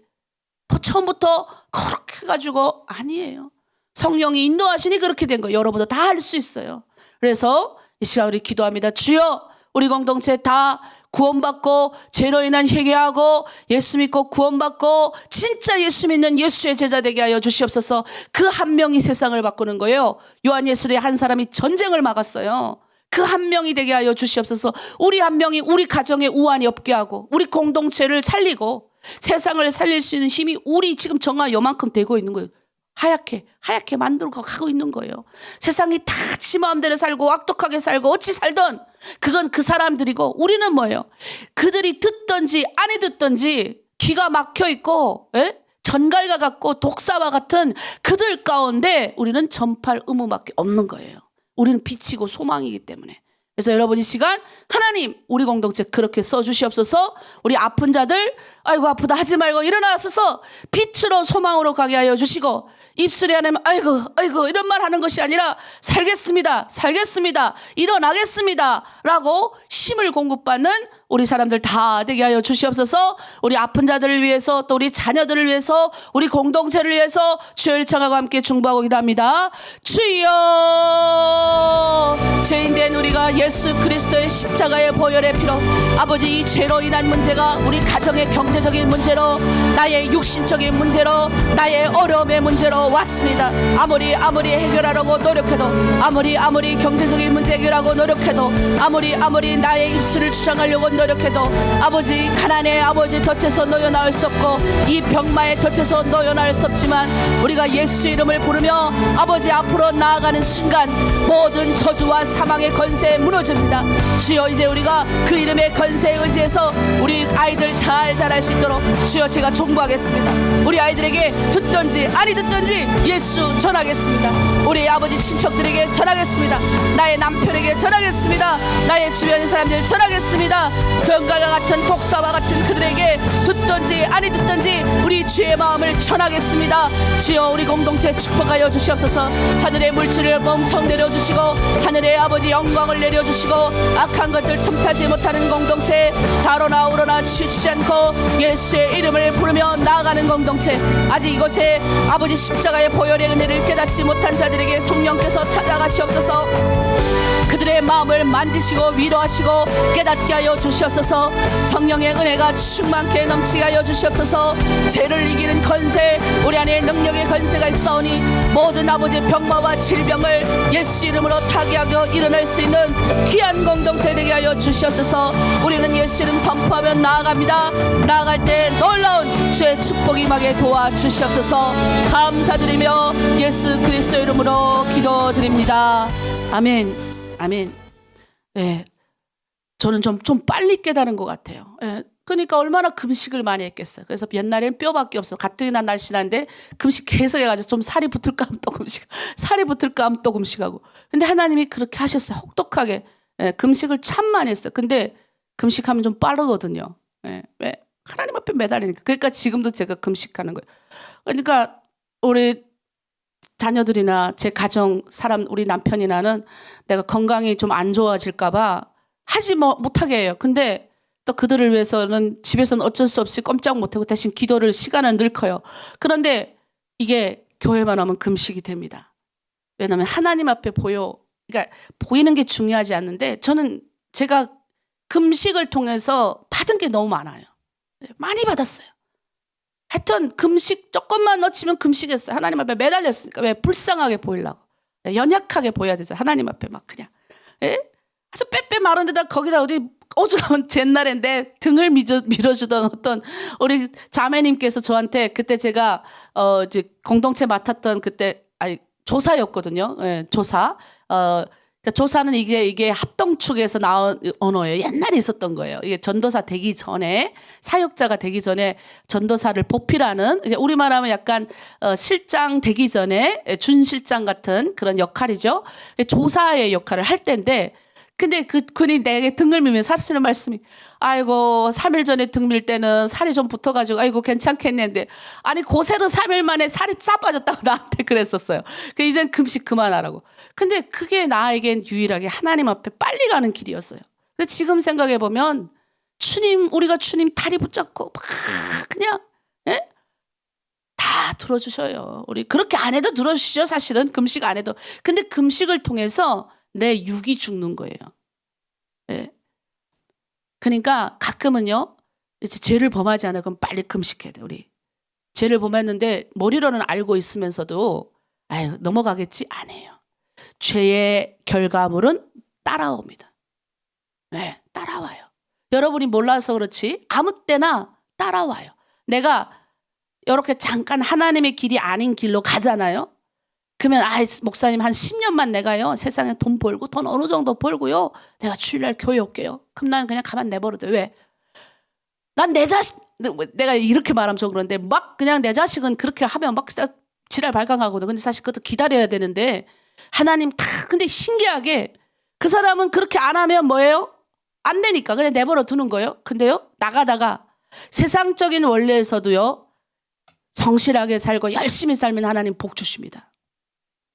Speaker 2: 처음부터 그렇게 해가지고 아니에요. 성령이 인도하시니 그렇게 된 거예요. 여러분도 다 할 수 있어요. 그래서 이 시간 우리 기도합니다. 주여, 우리 공동체 다 구원받고 죄로 인한 회개하고 예수 믿고 구원받고 진짜 예수 믿는 예수의 제자 되게 하여 주시옵소서. 그 한 명이 세상을 바꾸는 거예요. 요한 예술의 한 사람이 전쟁을 막았어요. 그 한 명이 되게 하여 주시옵소서. 우리 한 명이 우리 가정에 우환이 없게 하고 우리 공동체를 살리고 세상을 살릴 수 있는 힘이 우리 지금 정화 요만큼 되고 있는 거예요. 하얗게 만들고 가고 있는 거예요. 세상이 다 지 마음대로 살고 악독하게 살고 어찌 살던 그건 그 사람들이고 우리는 뭐예요? 그들이 듣든지 안 듣든지 귀가 막혀 있고 전갈과 같고 독사와 같은 그들 가운데 우리는 전파할 의무밖에 없는 거예요. 우리는 빛이고 소망이기 때문에. 그래서 여러분 이 시간 하나님 우리 공동체 그렇게 써주시옵소서. 우리 아픈 자들 아이고 아프다 하지 말고 일어나서서 빛으로 소망으로 가게 하여 주시고 입술에 하나님 아이고 이런 말 하는 것이 아니라 살겠습니다 일어나겠습니다 라고 힘을 공급받는 우리 사람들 다 되게 하여 주시옵소서. 우리 아픈 자들을 위해서 또 우리 자녀들을 위해서 우리 공동체를 위해서 주여 일창하고 함께 중보하고 기도합니다. 주여, 죄인된 우리가 예수 그리스도의 십자가의 보혈의 피로 아버지 이 죄로 인한 문제가 우리 가정의 경제적인 문제로 나의 육신적인 문제로 나의 어려움의 문제로 왔습니다. 아무리 해결하려고 노력해도 아무리 경제적인 문제 해결하고 노력해도 아무리 나의 입술을 주장하려고 노력해도 아버지 가난의 아버지 덫에서 놓여나올 수 없고 이 병마의 덫에서 놓여나올 수 없지만 우리가 예수 이름을 부르며 아버지 앞으로 나아가는 순간 모든 저주와 사망의 권세에 무너집니다. 주여 이제 우리가 그 이름의 권세에 의지해서 우리 아이들 잘 자랄 수 있도록 주여 제가 종부하겠습니다. 우리 아이들에게 듣든지 아니 듣든지 예수 전하겠습니다. 우리 아버지 친척들에게 전하겠습니다. 나의 남편에게 전하겠습니다. 나의 주변의 사람들 전하겠습니다. 전갈과 같은 독사와 같은 그들에게 듣든지 아니 듣든지 우리 주의 마음을 전하겠습니다. 주여 우리 공동체 축복하여 주시옵소서. 하늘의 물질을 멍청 내려주시고 하늘의 아버지 영광을 내려주시고 악한 것들 틈타지 못하는 공동체 자로나 우러나 치우치지 않고 예수의 이름을 부르며 나아가는 공동체 아직 이곳에 아버지 십자가의 보혈의 은혜를 깨닫지 못한 자들에게 성령께서 찾아가시옵소서. 그들의 마음을 만지시고 위로하시고 깨닫게 하여 주시옵소서. 성령의 은혜가 충만케 넘치게 하여 주시옵소서. 죄를 이기는 권세 우리 안에 능력의 권세가 있사오니 모든 아버지 병마와 질병을 예수 이름으로 타개하고 일어날 수 있는 귀한 공동체 되게 하여 주시옵소서. 우리는 예수 이름 선포하며 나아갑니다. 나아갈 때 놀라운 주의 축복이 임하게 도와주시옵소서. 감사드리며 예수 그리스도 이름으로 기도드립니다. 아멘. 아멘. 예, 저는 좀 빨리 깨달은 것 같아요. 예, 그러니까 얼마나 금식을 많이 했겠어요. 그래서 옛날에는 뼈밖에 없어. 가뜩이나 날씬한데 금식 계속 해가지고 좀 살이 붙을까 하면 또 금식하고. 근데 하나님이 그렇게 하셨어요. 혹독하게. 예, 금식을 참 많이 했어요. 근데 금식하면 좀 빠르거든요. 예, 왜? 하나님 앞에 매달리니까. 그러니까 지금도 제가 금식하는 거예요. 그러니까 우리 자녀들이나 제 가정 사람 우리 남편이나는 내가 건강이 좀 안 좋아질까 봐 하지 못하게 해요. 근데 또 그들을 위해서는 집에서는 어쩔 수 없이 꼼짝 못하고 대신 기도를 시간을 늘커요. 그런데 이게 교회만 하면 금식이 됩니다. 왜냐하면 하나님 앞에 그러니까 보이는 게 중요하지 않는데 제가 금식을 통해서 받은 게 너무 많아요. 많이 받았어요. 하여튼 금식 조금만 놓치면 금식했어요. 하나님 앞에 매달렸으니까. 왜? 불쌍하게 보이려고. 연약하게 보여야 되죠. 하나님 앞에 막 그냥. 예? 아주 빼빼 마른 데다 거기다 어디 오죽하면 옛날인데 등을 밀어주던 어떤 우리 자매님께서 저한테 그때 제가 이제 공동체 맡았던 조사였거든요. 예, 조사. 그러니까 조사는 이게 합동축에서 나온 언어예요. 옛날에 있었던 거예요. 이게 전도사 되기 전에 사역자가 되기 전에 전도사를 보필하는 우리말 하면 약간 실장 되기 전에 준실장 같은 그런 역할이죠. 조사의 역할을 할 때인데 근데 그분이 내게 등을 밀면서 하시는 말씀이 아이고 3일 전에 등 밀 때는 살이 좀 붙어가지고 아이고 괜찮겠는데 아니 고세로 3일 만에 살이 싹 빠졌다고 나한테 그랬었어요. 이젠 금식 그만하라고. 근데 그게 나에겐 유일하게 하나님 앞에 빨리 가는 길이었어요. 근데 지금 생각해 보면 우리가 주님 다리 붙잡고 막 그냥 예? 다 들어주셔요. 우리 그렇게 안 해도 들어주시죠. 사실은 금식 안 해도. 근데 금식을 통해서 내 육이 죽는 거예요. 예. 그러니까 가끔은요, 이제 죄를 범하지 않아 그럼 빨리 금식해야 돼, 우리. 죄를 범했는데 머리로는 알고 있으면서도 아유, 넘어가겠지? 안 해요. 죄의 결과물은 따라옵니다. 네, 따라와요. 여러분이 몰라서 그렇지 아무 때나 따라와요. 내가 이렇게 잠깐 하나님의 길이 아닌 길로 가잖아요. 그러면 목사님 한 10년만 내가요 세상에 돈 벌고 돈 어느 정도 벌고요 내가 주일날 교회 올게요. 그럼 난 그냥 가만 내버려둬. 왜? 난 내 자식 내가 이렇게 말하면 좀 그런데 막 그냥 내 자식은 그렇게 하면 막 지랄 발광하거든. 근데 사실 그것도 기다려야 되는데 하나님 근데 신기하게 그 사람은 그렇게 안 하면 뭐예요? 안 되니까 그냥 내버려 두는 거예요. 근데요 나가다가 세상적인 원리에서도요 성실하게 살고 열심히 살면 하나님 복 주십니다.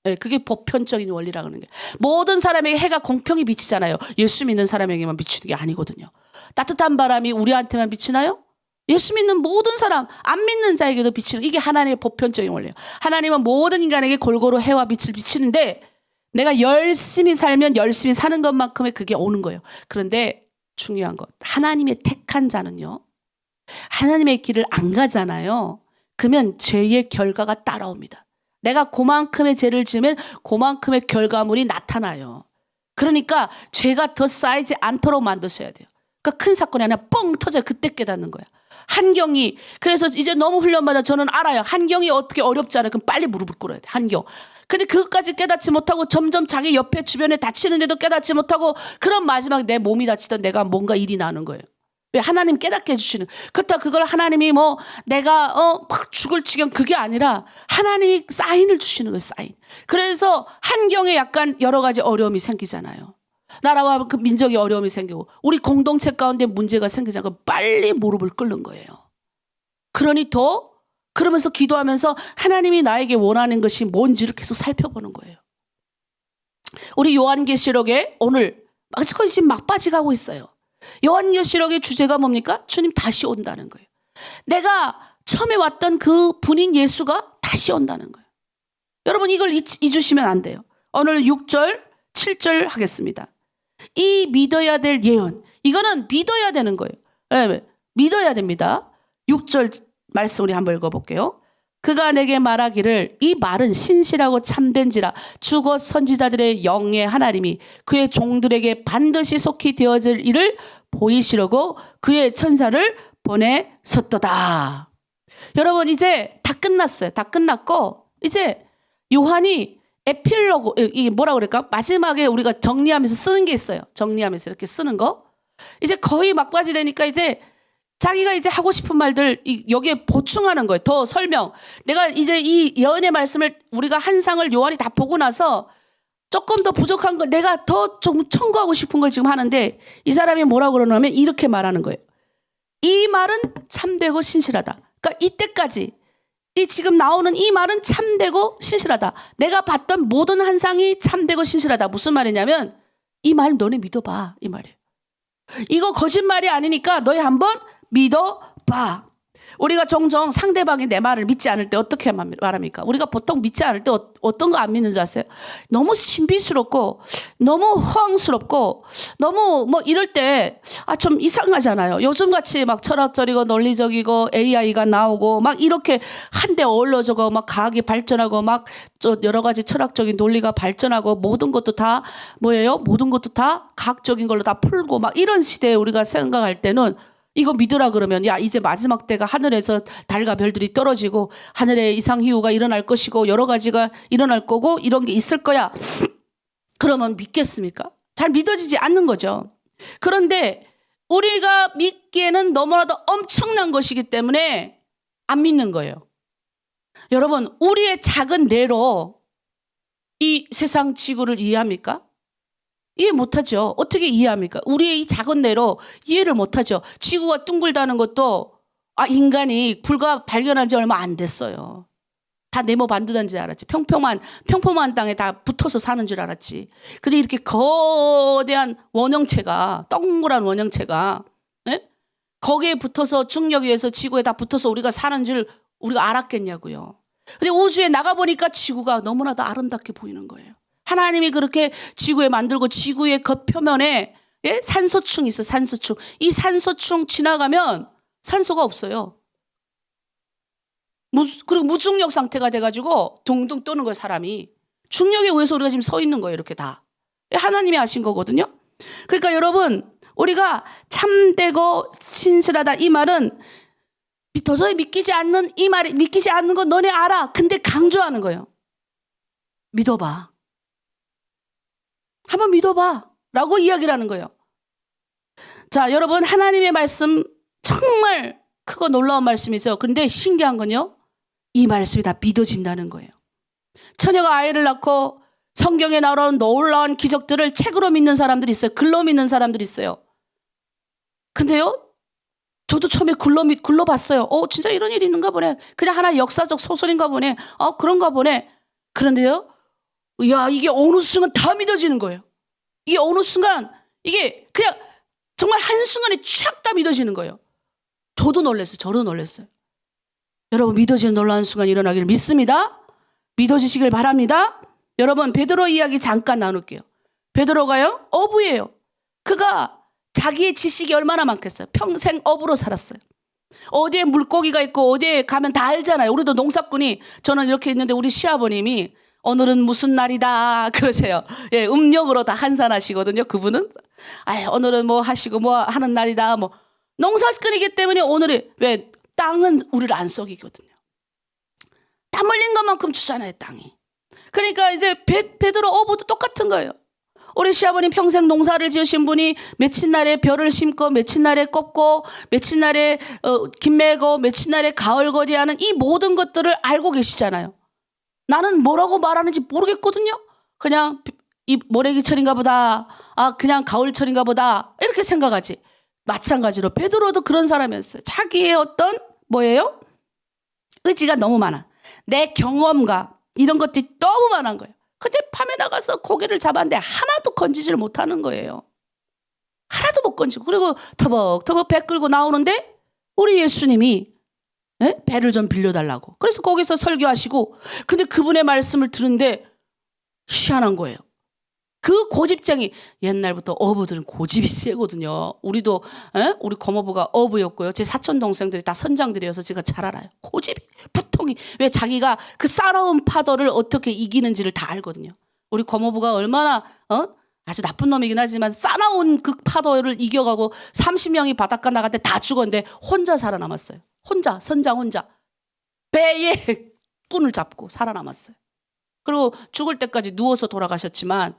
Speaker 2: 네, 그게 보편적인 원리라고 하는 게 모든 사람에게 해가 공평히 비치잖아요. 예수 믿는 사람에게만 비치는 게 아니거든요. 따뜻한 바람이 우리한테만 비치나요? 예수 믿는 모든 사람, 안 믿는 자에게도 비치는 이게 하나님의 보편적인 원리예요. 하나님은 모든 인간에게 골고루 해와 빛을 비치는데 내가 열심히 살면 열심히 사는 것만큼의 그게 오는 거예요. 그런데 중요한 것, 하나님의 택한 자는요. 하나님의 길을 안 가잖아요. 그러면 죄의 결과가 따라옵니다. 내가 그만큼의 죄를 지으면 그만큼의 결과물이 나타나요. 그러니까 죄가 더 쌓이지 않도록 만드셔야 돼요. 그러니까 큰 사건이 아니라 뻥 터져요. 그때 깨닫는 거야. 한경이 그래서 이제 너무 훈련받아 저는 알아요. 한경이 어떻게 어렵지 않아요. 그럼 빨리 무릎을 꿇어야 돼. 한경. 근데 그것까지 깨닫지 못하고 점점 자기 옆에 주변에 다치는데도 깨닫지 못하고 그런 마지막에 내 몸이 다치던 내가 뭔가 일이 나는 거예요. 왜? 하나님 깨닫게 해주시는. 그렇다고 그걸 하나님이 내가 막 죽을 지경 그게 아니라 하나님이 사인을 주시는 거예요. 사인. 그래서 한경에 약간 여러 가지 어려움이 생기잖아요. 나라와 그 민족이 어려움이 생기고 우리 공동체 가운데 문제가 생기잖아요. 빨리 무릎을 꿇는 거예요. 그러면서 기도하면서 하나님이 나에게 원하는 것이 뭔지를 계속 살펴보는 거예요. 우리 요한계시록에 오늘 지금 막바지 가고 있어요. 요한계시록의 주제가 뭡니까? 주님 다시 온다는 거예요. 내가 처음에 왔던 그 분인 예수가 다시 온다는 거예요. 여러분 이걸 잊으시면 안 돼요. 오늘 6절, 7절 하겠습니다. 이 믿어야 될 예언. 이거는 믿어야 되는 거예요. 네, 믿어야 됩니다. 6절 말씀 우리 한번 읽어볼게요. 그가 내게 말하기를 이 말은 신실하고 참된지라 주곧 선지자들의 영의 하나님이 그의 종들에게 반드시 속히 되어질 일을 보이시려고 그의 천사를 보내셨도다. 여러분 이제 다 끝났어요. 다 끝났고 이제 요한이 에필로그 이게 뭐라 그럴까? 마지막에 우리가 정리하면서 쓰는 게 있어요. 정리하면서 이렇게 쓰는 거. 이제 거의 막바지 되니까 이제 자기가 이제 하고 싶은 말들 여기에 보충하는 거예요. 더 설명. 내가 이제 이 예언의 말씀을 우리가 한 상을 요한이 다 보고 나서 조금 더 부족한 걸 내가 더 좀 첨가하고 싶은 걸 지금 하는데 이 사람이 뭐라고 그러냐면 이렇게 말하는 거예요. 이 말은 참되고 신실하다. 그러니까 이때까지 이 지금 나오는 이 말은 참되고 신실하다. 내가 봤던 모든 환상이 참되고 신실하다. 무슨 말이냐면 이 말 너네 믿어봐. 이 말이에요. 이거 거짓말이 아니니까 너희 한번 믿어봐. 우리가 종종 상대방이 내 말을 믿지 않을 때 어떻게 말합니까? 우리가 보통 믿지 않을 때 어떤 거 안 믿는 줄 아세요? 너무 신비스럽고 너무 허황스럽고 너무 뭐 이럴 때 좀 이상하잖아요. 요즘같이 막 철학적이고 논리적이고 AI가 나오고 막 이렇게 한데 어울러져고 막 과학이 발전하고 막 여러 가지 철학적인 논리가 발전하고 모든 것도 다 뭐예요? 모든 것도 다 과학적인 걸로 다 풀고 막 이런 시대에 우리가 생각할 때는 이거 믿으라 그러면 야 이제 마지막 때가 하늘에서 달과 별들이 떨어지고 하늘에 이상기후가 일어날 것이고 여러 가지가 일어날 거고 이런 게 있을 거야. 그러면 믿겠습니까? 잘 믿어지지 않는 거죠. 그런데 우리가 믿기에는 너무나도 엄청난 것이기 때문에 안 믿는 거예요. 여러분 우리의 작은 뇌로 이 세상 지구를 이해합니까? 이해 못하죠. 어떻게 이해합니까? 우리의 이 작은 뇌로 이해를 못하죠. 지구가 둥글다는 것도 인간이 불과 발견한 지 얼마 안 됐어요. 다 네모 반도단 줄 알았지. 평평한 땅에 다 붙어서 사는 줄 알았지. 근데 이렇게 거대한 원형체가 동그란 원형체가 거기에 붙어서 중력에 의해서 지구에 다 붙어서 우리가 사는 줄 우리가 알았겠냐고요. 근데 우주에 나가보니까 지구가 너무나도 아름답게 보이는 거예요. 하나님이 그렇게 지구에 만들고 지구의 겉표면에 산소충이 있어. 산소충. 이 산소충 지나가면 산소가 없어요. 그리고 무중력 상태가 돼가지고 둥둥 떠는 거예요. 사람이. 중력에 의해서 우리가 지금 서 있는 거예요. 이렇게 다. 하나님이 하신 거거든요. 그러니까 여러분 우리가 참되고 신실하다 이 말은 도저히 믿기지 않는 이 말이 믿기지 않는 건 너네 알아. 근데 강조하는 거예요. 믿어봐. 한번 믿어봐 라고 이야기를 하는 거예요. 자, 여러분 하나님의 말씀 정말 크고 놀라운 말씀이 있어요. 그런데 신기한 건요. 이 말씀이 다 믿어진다는 거예요. 처녀가 아이를 낳고 성경에 나오는 놀라운 기적들을 책으로 믿는 사람들이 있어요. 글로 믿는 사람들이 있어요. 근데요. 저도 처음에 글로 봤어요. 진짜 이런 일이 있는가 보네. 그냥 하나의 역사적 소설인가 보네. 그런가 보네. 그런데요. 야, 이게 어느 순간 다 믿어지는 거예요. 이게 어느 순간 이게 그냥 정말 한순간에 촥 다 믿어지는 거예요. 저도 놀랐어요. 여러분 믿어지는 놀라운 순간 일어나기를 믿습니다. 믿어지시길 바랍니다. 여러분 베드로 이야기 잠깐 나눌게요. 베드로가요. 어부예요. 그가 자기의 지식이 얼마나 많겠어요. 평생 어부로 살았어요. 어디에 물고기가 있고 어디에 가면 다 알잖아요. 우리도 농사꾼이 저는 이렇게 있는데 우리 시아버님이 오늘은 무슨 날이다 그러세요. 예, 음력으로 다 환산하시거든요. 그분은 오늘은 뭐 하시고 뭐 하는 날이다. 뭐 농사꾼이기 때문에 오늘이 왜 땅은 우리를 안 속이거든요. 땀 흘린 것만큼 주잖아요, 땅이. 그러니까 이제 베드로 어부도 똑같은 거예요. 우리 시아버님 평생 농사를 지으신 분이 며칠 날에 벼를 심고 며칠 날에 꺾고 며칠 날에 김 매고 며칠 날에 가을 거리하는 이 모든 것들을 알고 계시잖아요. 나는 뭐라고 말하는지 모르겠거든요. 그냥 이 모래기철인가 보다. 그냥 가을철인가 보다. 이렇게 생각하지. 마찬가지로 베드로도 그런 사람이었어요. 자기의 어떤 뭐예요? 의지가 너무 많아. 내 경험과 이런 것들이 너무 많은 거예요. 근데 밤에 나가서 고기를 잡았는데 하나도 건지지를 못하는 거예요. 하나도 못 건지고. 그리고 터벅터벅 배 끌고 나오는데 우리 예수님이 배를 좀 빌려달라고. 그래서 거기서 설교하시고 근데 그분의 말씀을 들은데 희한한 거예요. 그 고집쟁이 옛날부터 어부들은 고집이 세거든요. 우리도 우리 고모부가 어부였고요. 제 사촌 동생들이 다 선장들이어서 제가 잘 알아요. 고집이 부통이 왜 자기가 그 싸나운 파도를 어떻게 이기는지를 다 알거든요. 우리 고모부가 얼마나 아주 나쁜 놈이긴 하지만 싸나운 그 파도를 이겨가고 30명이 바닷가 나갈 때 다 죽었는데 혼자 살아남았어요. 선장 혼자 배에 끈을 잡고 살아남았어요. 그리고 죽을 때까지 누워서 돌아가셨지만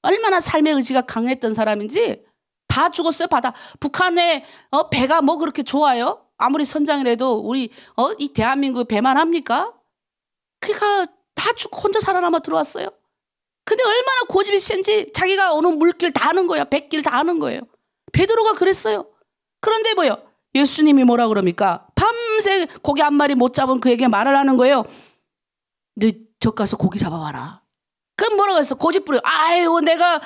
Speaker 2: 얼마나 삶의 의지가 강했던 사람인지 다 죽었어요. 북한의 배가 뭐 그렇게 좋아요? 아무리 선장이라도 우리 이 대한민국 배만 합니까? 그러니까 다 죽고 혼자 살아남아 들어왔어요. 근데 얼마나 고집이 센지 자기가 어느 물길 다 아는 거야. 백길 다 아는 거예요. 베드로가 그랬어요. 그런데 뭐요? 예수님이 뭐라 그럽니까? 밤새 고기 한 마리 못 잡은 그에게 말을 하는 거예요. 너 저 가서 고기 잡아와라. 그럼 뭐라고 했어? 고집부려. 아이고 내가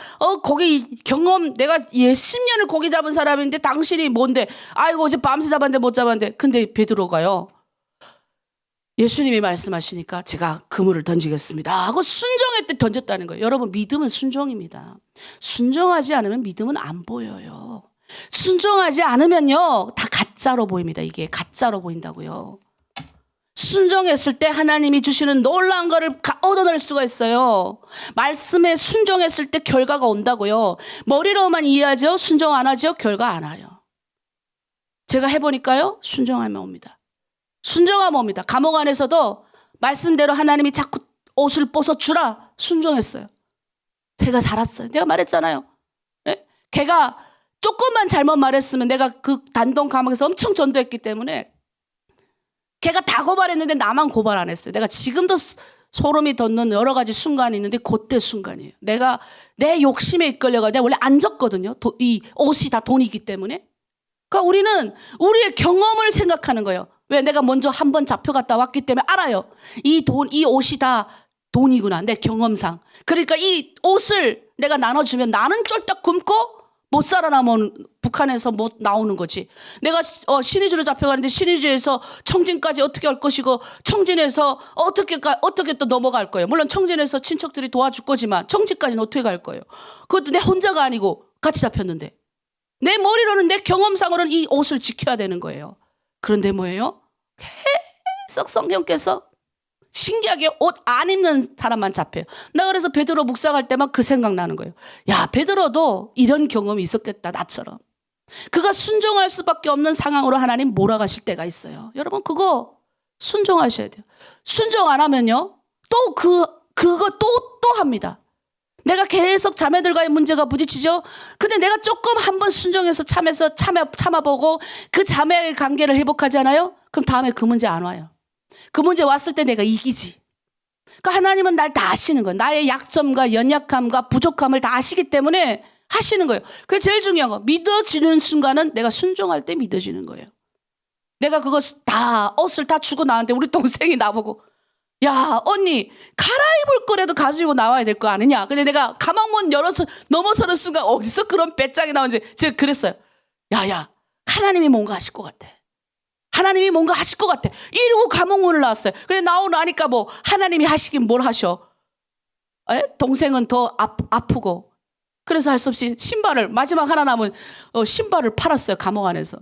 Speaker 2: 고기 경험 내가 10년을 고기 잡은 사람인데 당신이 뭔데? 아이고 어제 밤새 잡았는데 못 잡았는데. 근데 베드로가요. 예수님이 말씀하시니까 제가 그물을 던지겠습니다 하고 순종했대 던졌다는 거예요. 여러분 믿음은 순종입니다. 순종하지 않으면 믿음은 안 보여요. 순종하지 않으면요 다 가짜로 보입니다. 이게 가짜로 보인다고요. 순종했을 때 하나님이 주시는 놀라운 거를 얻어낼 수가 있어요. 말씀에 순종했을 때 결과가 온다고요. 머리로만 이해하죠. 순종 안 하죠. 결과 안 와요. 제가 해보니까요. 순종하면 옵니다. 순종하면 옵니다. 감옥 안에서도 말씀대로 하나님이 자꾸 옷을 벗어주라 순종했어요. 제가 살았어요. 내가 말했잖아요. 예? 걔가 조금만 잘못 말했으면 내가 그 단동 감옥에서 엄청 전도했기 때문에 걔가 다 고발했는데 나만 고발 안 했어요. 내가 지금도 소름이 돋는 여러 가지 순간이 있는데 그때 순간이에요. 내가 내 욕심에 이끌려가 내가 원래 안 졌거든요. 이 옷이 다 돈이기 때문에. 그러니까 우리는 우리의 경험을 생각하는 거예요. 왜? 내가 먼저 한 번 잡혀갔다 왔기 때문에 알아요. 이 옷이 다 돈이구나. 내 경험상. 그러니까 이 옷을 내가 나눠주면 나는 쫄딱 굶고 못 살아남은 북한에서 못 나오는 거지. 내가 신의주로 잡혀가는데 신의주에서 청진까지 어떻게 할 것이고 청진에서 어떻게 또 넘어갈 거예요. 물론 청진에서 친척들이 도와줄 거지만 청진까지는 어떻게 갈 거예요. 그것도 내 혼자가 아니고 같이 잡혔는데 내 머리로는 내 경험상으로는 이 옷을 지켜야 되는 거예요. 그런데 뭐예요? 계속 성경께서 신기하게 옷 안 입는 사람만 잡혀요. 나 그래서 베드로 묵상할 때만 그 생각나는 거예요. 야, 베드로도 이런 경험이 있었겠다, 나처럼. 그가 순종할 수밖에 없는 상황으로 하나님 몰아가실 때가 있어요. 여러분 그거 순종하셔야 돼요. 순종 안 하면요 또 그거 또 합니다. 내가 계속 자매들과의 문제가 부딪히죠. 근데 내가 조금 한번 순종해서 참아보고 그 자매의 관계를 회복하지 않아요? 그럼 다음에 그 문제 안 와요. 그 문제 왔을 때 내가 이기지. 그러니까 하나님은 날 다 아시는 거예요. 나의 약점과 연약함과 부족함을 다 아시기 때문에 하시는 거예요. 그게 제일 중요한 거. 믿어지는 순간은 내가 순종할 때 믿어지는 거예요. 내가 그거 다 옷을 다 주고 나왔는데 우리 동생이 나보고 야 언니 갈아입을 거라도 가지고 나와야 될 거 아니냐. 근데 내가 가방문 열어서 넘어서는 순간 어디서 그런 배짱이 나오는지 제가 그랬어요. 야야 하나님이 뭔가 하실 것 같아. 하나님이 뭔가 하실 것 같아. 이러고 감옥문을 나왔어요. 근데 나오고 나니까 뭐 하나님이 하시긴 뭘 하셔. 동생은 더 아프고. 그래서 할 수 없이 신발을 마지막 하나 남은 신발을 팔았어요. 감옥 안에서.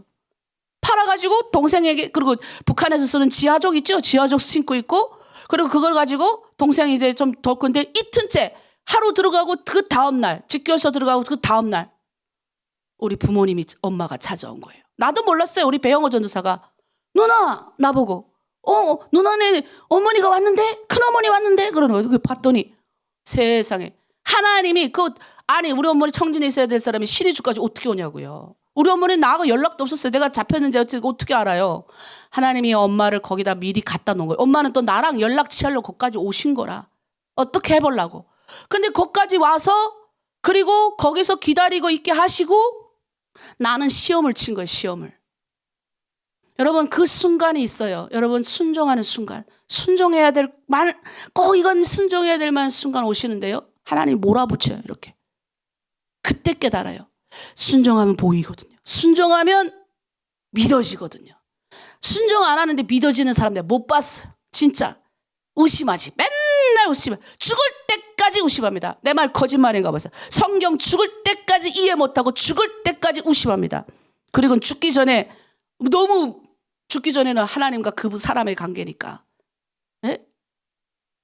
Speaker 2: 팔아가지고 동생에게 그리고 북한에서 쓰는 지하족 있죠. 지하족 신고 있고 그리고 그걸 가지고 동생이 이제 좀 더 근데 이틀째 하루 들어가고 그 다음날 직결서 들어가고 그 다음날 우리 부모님이 엄마가 찾아온 거예요. 나도 몰랐어요. 우리 배영호 전도사가 누나 나보고 누나네 어머니가 왔는데 큰어머니 왔는데 그러는 거예요. 봤더니 세상에 하나님이 아니 우리 어머니 청진에 있어야 될 사람이 신의주까지 어떻게 오냐고요. 우리 어머니는 나하고 연락도 없었어요. 내가 잡혔는지 어떻게 알아요. 하나님이 엄마를 거기다 미리 갖다 놓은 거예요. 엄마는 또 나랑 연락 취하려고 거기까지 오신 거라. 어떻게 해보려고. 근데 거기까지 와서 그리고 거기서 기다리고 있게 하시고 나는 시험을 친 거예요. 시험을. 여러분 그 순간이 있어요. 여러분 순종하는 순간. 순종해야 될 꼭 이건 순종해야 될 만한 순간 오시는데요. 하나님 몰아붙여요. 이렇게. 그때 깨달아요. 순종하면 보이거든요. 순종하면 믿어지거든요. 순종 안 하는데 믿어지는 사람 내가 못 봤어요. 진짜. 의심하지. 맨날 의심해. 죽을 때까지 의심합니다. 내 말 거짓말인가 보세요. 성경 죽을 때까지 이해 못하고 죽을 때까지 의심합니다. 그리고 죽기 전에 너무 죽기 전에는 하나님과 그 사람의 관계니까. 예?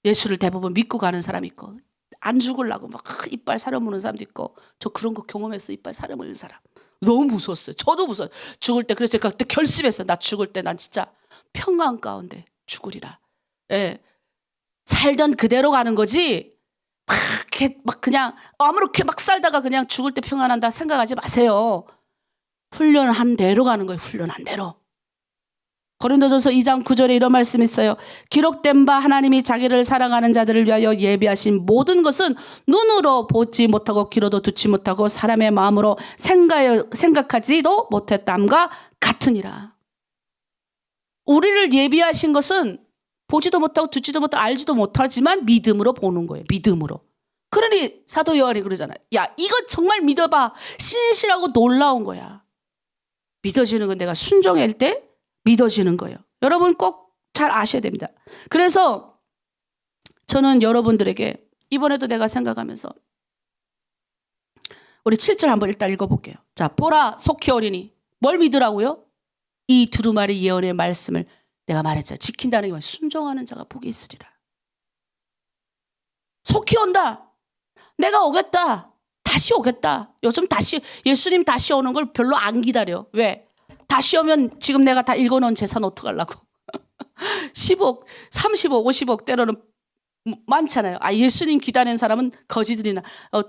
Speaker 2: 예수를 대부분 믿고 가는 사람이 있고 안 죽으려고 막 이빨 사려무는 사람도 있고 저 그런 거 경험해서 이빨 사려무는 사람 너무 무서웠어요. 저도 무서워요. 죽을 때 그래서 제가 그때 결심했어요. 나 죽을 때 난 진짜 평강 가운데 죽으리라. 예. 살던 그대로 가는 거지 막 그냥 아무렇게 막 살다가 그냥 죽을 때 평안한다 생각하지 마세요. 훈련한 대로 가는 거예요. 훈련한 대로. 고린도전서 2장 9절에 이런 말씀이 있어요. 기록된 바 하나님이 자기를 사랑하는 자들을 위하여 예비하신 모든 것은 눈으로 보지 못하고 귀로도 듣지 못하고 사람의 마음으로 생각하지도 못했담과 같으니라. 우리를 예비하신 것은 보지도 못하고 듣지도 못하고 알지도 못하지만 믿음으로 보는 거예요. 믿음으로. 그러니 사도 요한이 그러잖아요. 야, 이거 정말 믿어봐. 신실하고 놀라운 거야. 믿어지는 건 내가 순종할 때 믿어지는 거예요. 여러분 꼭 잘 아셔야 됩니다. 그래서 저는 여러분들에게 이번에도 내가 생각하면서 우리 7절 한번 일단 읽어볼게요. 자, 보라 속히 어리니 뭘 믿으라고요? 이 두루마리 예언의 말씀을 내가 말했잖아. 지킨다는 게 순종하는 자가 복이 있으리라. 속히 온다. 내가 오겠다. 다시 오겠다. 요즘 다시 예수님 다시 오는 걸 별로 안 기다려. 왜? 다시 오면 지금 내가 다 읽어놓은 재산 어떡하려고. 10억, 30억, 50억 때로는 많잖아요. 아, 예수님 기다리는 사람은 거지들이나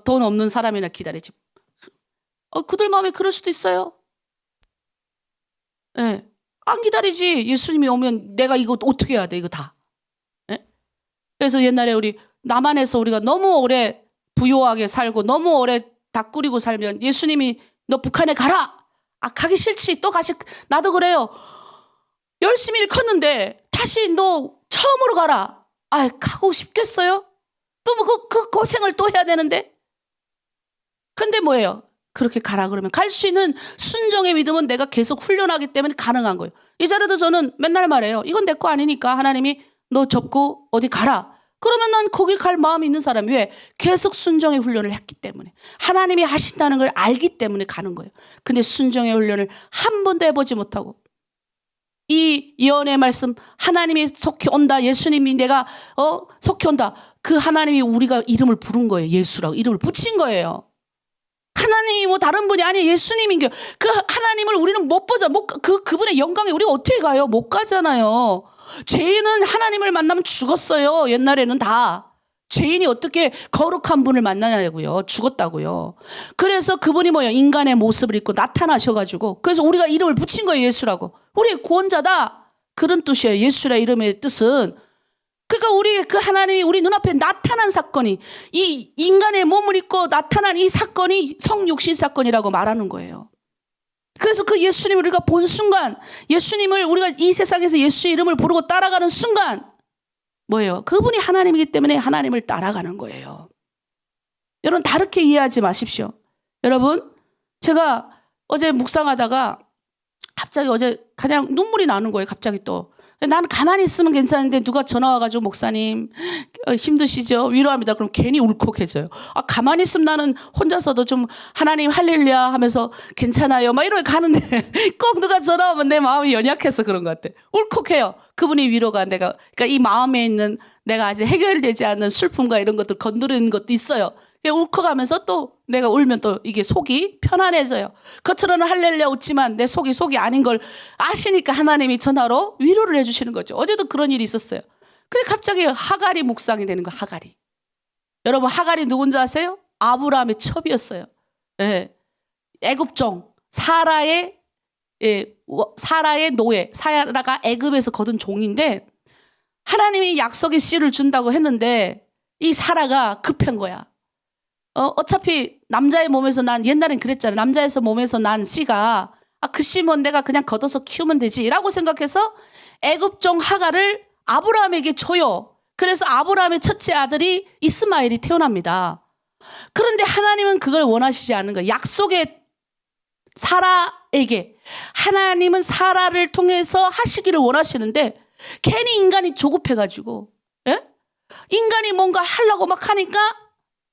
Speaker 2: 돈 없는 사람이나 기다리지. 그들 마음에 그럴 수도 있어요. 예. 네. 안 기다리지. 예수님이 오면 내가 이거 어떻게 해야 돼, 이거 다. 네? 그래서 옛날에 우리 남한에서 우리가 너무 오래 부유하게 살고 너무 오래 닭 꾸리고 살면 예수님이 너 북한에 가라. 아, 가기 싫지. 또 가시. 나도 그래요. 열심히 일컸는데 다시 너 처음으로 가라. 아, 가고 싶겠어요? 또 뭐 그 고생을 또 해야 되는데. 근데 뭐예요? 그렇게 가라 그러면 갈 수 있는 순종의 믿음은 내가 계속 훈련하기 때문에 가능한 거예요. 이 자리도 저는 맨날 말해요. 이건 내 거 아니니까 하나님이 너 접고 어디 가라. 그러면 난 거기 갈 마음이 있는 사람이 왜? 계속 순종의 훈련을 했기 때문에. 하나님이 하신다는 걸 알기 때문에 가는 거예요. 근데 순종의 훈련을 한 번도 해보지 못하고 이 예언의 말씀 하나님이 속히 온다. 예수님이 내가 속히 온다. 그 하나님이 우리가 이름을 부른 거예요. 예수라고 이름을 붙인 거예요. 하나님이 뭐 다른 분이 아니에요. 예수님인 게 그 하나님을 우리는 못 보자. 그분의 영광에 우리가 어떻게 가요? 못 가잖아요. 죄인은 하나님을 만나면 죽었어요. 옛날에는 다. 죄인이 어떻게 거룩한 분을 만나냐고요. 죽었다고요. 그래서 그분이 뭐예요? 인간의 모습을 입고 나타나셔가지고 그래서 우리가 이름을 붙인 거예요. 예수라고. 우리의 구원자다. 그런 뜻이에요. 예수라 이름의 뜻은. 그러니까 우리 그 하나님이 우리 눈앞에 나타난 사건이 이 인간의 몸을 입고 나타난 이 사건이 성육신 사건이라고 말하는 거예요. 그래서 그 예수님을 우리가 본 순간 예수님을 우리가 이 세상에서 예수의 이름을 부르고 따라가는 순간 뭐예요? 그분이 하나님이기 때문에 하나님을 따라가는 거예요. 여러분 다르게 이해하지 마십시오. 여러분 제가 어제 묵상하다가 갑자기 어제 그냥 눈물이 나는 거예요. 갑자기 또. 나는 가만히 있으면 괜찮은데 누가 전화 와가지고 목사님 힘드시죠? 위로합니다. 그럼 괜히 울컥해져요. 아, 가만히 있으면 나는 혼자서도 좀 하나님 할렐루야 하면서 괜찮아요. 막 이러고 가는데 꼭 누가 전화 오면 내 마음이 연약해서 그런 것 같아. 울컥해요. 그분이 위로가 그러니까 이 마음에 있는 내가 아직 해결되지 않는 슬픔과 이런 것들 건드리는 것도 있어요. 울컥하면서 또 내가 울면 또 이게 속이 편안해져요. 겉으로는 할렐루야 웃지만 내 속이 아닌 걸 아시니까 하나님이 전화로 위로를 해주시는 거죠. 어제도 그런 일이 있었어요. 근데 갑자기 하갈이 묵상이 되는 거예요. 하갈이. 여러분 하갈이 누군지 아세요? 아브라함의 첩이었어요. 예. 애굽종 사라의 노예. 사라가 애굽에서 거둔 종인데 하나님이 약속의 씨를 준다고 했는데 이 사라가 급한 거야. 어차피 남자의 몸에서 난 옛날엔 그랬잖아요. 남자에서 몸에서 난 씨가 그 씨면 내가 그냥 걷어서 키우면 되지라고 생각해서 애굽종 하갈을 아브라함에게 줘요. 그래서 아브라함의 첫째 아들이 이스마엘이 태어납니다. 그런데 하나님은 그걸 원하시지 않는 거예요. 약속의 사라에게 하나님은 사라를 통해서 하시기를 원하시는데 괜히 인간이 조급해가지고 인간이 뭔가 하려고 막 하니까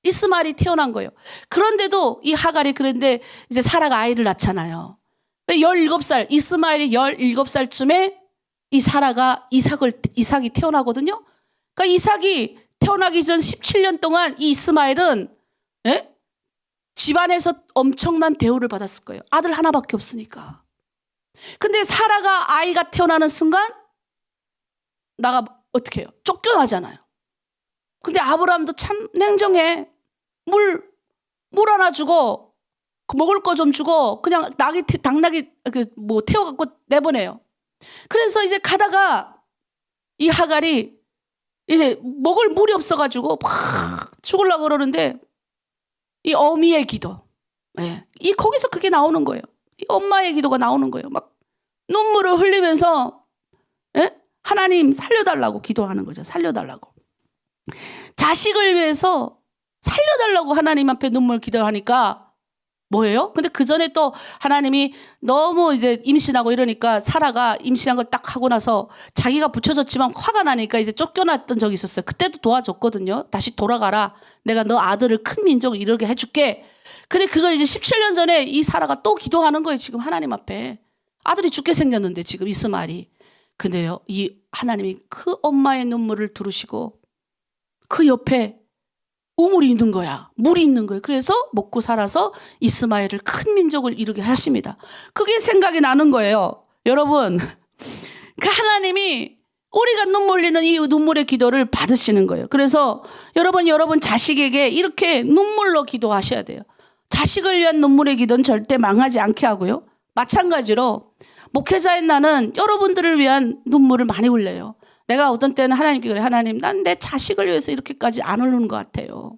Speaker 2: 이스마엘이 태어난 거예요. 그런데도 이 하갈이 그런데 이제 사라가 아이를 낳잖아요. 17살, 이스마엘이 17살쯤에 이 사라가 이삭이 태어나거든요. 그러니까 이삭이 태어나기 전 17년 동안 이 이스마엘은 집안에서 엄청난 대우를 받았을 거예요. 아들 하나밖에 없으니까. 근데 사라가 아이가 태어나는 순간 나가 어떻게 해요? 쫓겨나잖아요. 근데 아브라함도 참 냉정해. 물 하나 주고 먹을 거 좀 주고 그냥 당나귀 태워갖고 내보내요. 그래서 이제 가다가 이 하갈이 이제 먹을 물이 없어가지고 막 죽으려고 그러는데 이 어미의 기도, 거기서 그게 나오는 거예요. 이 엄마의 기도가 나오는 거예요. 막 눈물을 흘리면서 하나님 살려달라고 기도하는 거죠. 살려달라고. 자식을 위해서 살려달라고 하나님 앞에 눈물 기도하니까 뭐예요? 근데 그 전에 또 하나님이 너무 이제 임신하고 이러니까 사라가 임신한 걸 딱 하고 나서 자기가 붙여졌지만 화가 나니까 이제 쫓겨났던 적이 있었어요. 그때도 도와줬거든요. 다시 돌아가라. 내가 너 아들을 큰 민족 이르게 해줄게. 근데 그걸 이제 17년 전에 이 사라가 또 기도하는 거예요. 지금 하나님 앞에. 아들이 죽게 생겼는데 지금 이스마엘이. 근데요, 이 하나님이 그 엄마의 눈물을 들으시고 그 옆에 우물이 있는 거야. 물이 있는 거예요. 그래서 먹고 살아서 이스마엘을 큰 민족을 이루게 하십니다. 그게 생각이 나는 거예요. 여러분, 그 하나님이 우리가 눈물 흘리는 이 눈물의 기도를 받으시는 거예요. 그래서 여러분 자식에게 이렇게 눈물로 기도하셔야 돼요. 자식을 위한 눈물의 기도는 절대 망하지 않게 하고요. 마찬가지로 목회자인 나는 여러분들을 위한 눈물을 많이 흘려요. 내가 어떤 때는 하나님께 그래. 하나님, 난 내 자식을 위해서 이렇게까지 안 흐르는 것 같아요.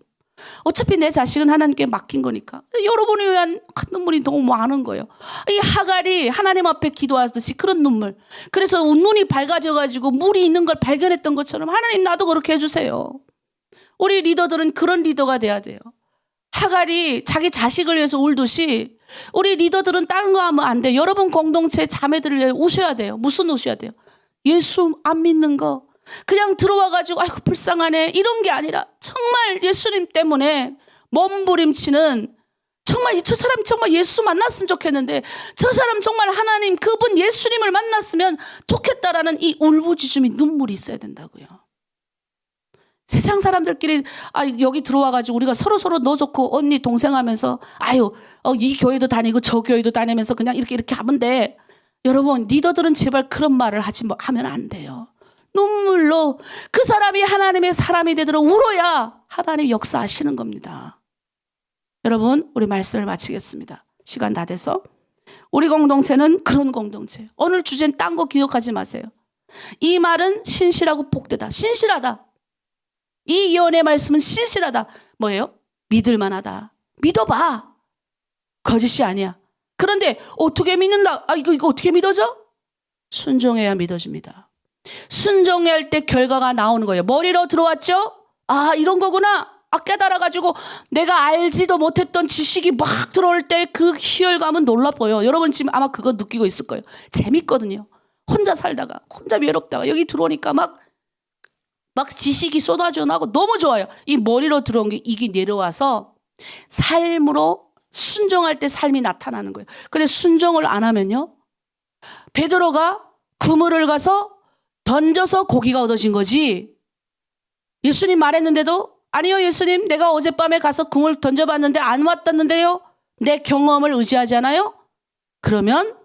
Speaker 2: 어차피 내 자식은 하나님께 맡긴 거니까. 여러분을 위한 눈물이 너무 많은 거예요. 이 하갈이 하나님 앞에 기도하듯이 그런 눈물. 그래서 눈이 밝아져가지고 물이 있는 걸 발견했던 것처럼 하나님 나도 그렇게 해주세요. 우리 리더들은 그런 리더가 돼야 돼요. 하갈이 자기 자식을 위해서 울듯이 우리 리더들은 다른 거 하면 안 돼요. 여러분 공동체 자매들을 위해 우셔야 돼요. 무슨 우셔야 돼요? 예수 안 믿는 거 그냥 들어와가지고 아이고 불쌍하네 이런 게 아니라 정말 예수님 때문에 몸부림치는 정말 저 사람 정말 예수 만났으면 좋겠는데 저 사람 정말 하나님 그분 예수님을 만났으면 좋겠다라는 이 울부짖음이 눈물이 있어야 된다고요. 세상 사람들끼리 여기 들어와가지고 우리가 서로 너 좋고 언니 동생 하면서 이 교회도 다니고 저 교회도 다니면서 그냥 이렇게 하면 돼. 여러분 리더들은 제발 그런 말을 하면 안 돼요. 눈물로 그 사람이 하나님의 사람이 되도록 울어야 하나님 역사하시는 겁니다. 여러분 우리 말씀을 마치겠습니다. 시간 다 돼서 우리 공동체는 그런 공동체예요. 오늘 주제는 딴 거 기억하지 마세요. 이 말은 신실하고 복되다. 신실하다. 이 예언의 말씀은 신실하다. 뭐예요? 믿을만하다. 믿어봐. 거짓이 아니야. 그런데 어떻게 믿는다? 이거 어떻게 믿어져? 순종해야 믿어집니다. 순종할 때 결과가 나오는 거예요. 머리로 들어왔죠? 이런 거구나. 깨달아가지고 내가 알지도 못했던 지식이 막 들어올 때 그 희열감은 놀랍고요. 여러분 지금 아마 그거 느끼고 있을 거예요. 재밌거든요. 혼자 살다가 혼자 외롭다가 여기 들어오니까 막 지식이 쏟아져 나고 너무 좋아요. 이 머리로 들어온 게 이게 내려와서 삶으로 순종할 때 삶이 나타나는 거예요. 근데 순종을 안 하면요. 베드로가 그물을 가서 던져서 고기가 얻어진 거지. 예수님 말했는데도 아니요 예수님 내가 어젯밤에 가서 그물 던져봤는데 안 왔다는데요. 내 경험을 의지하잖아요. 그러면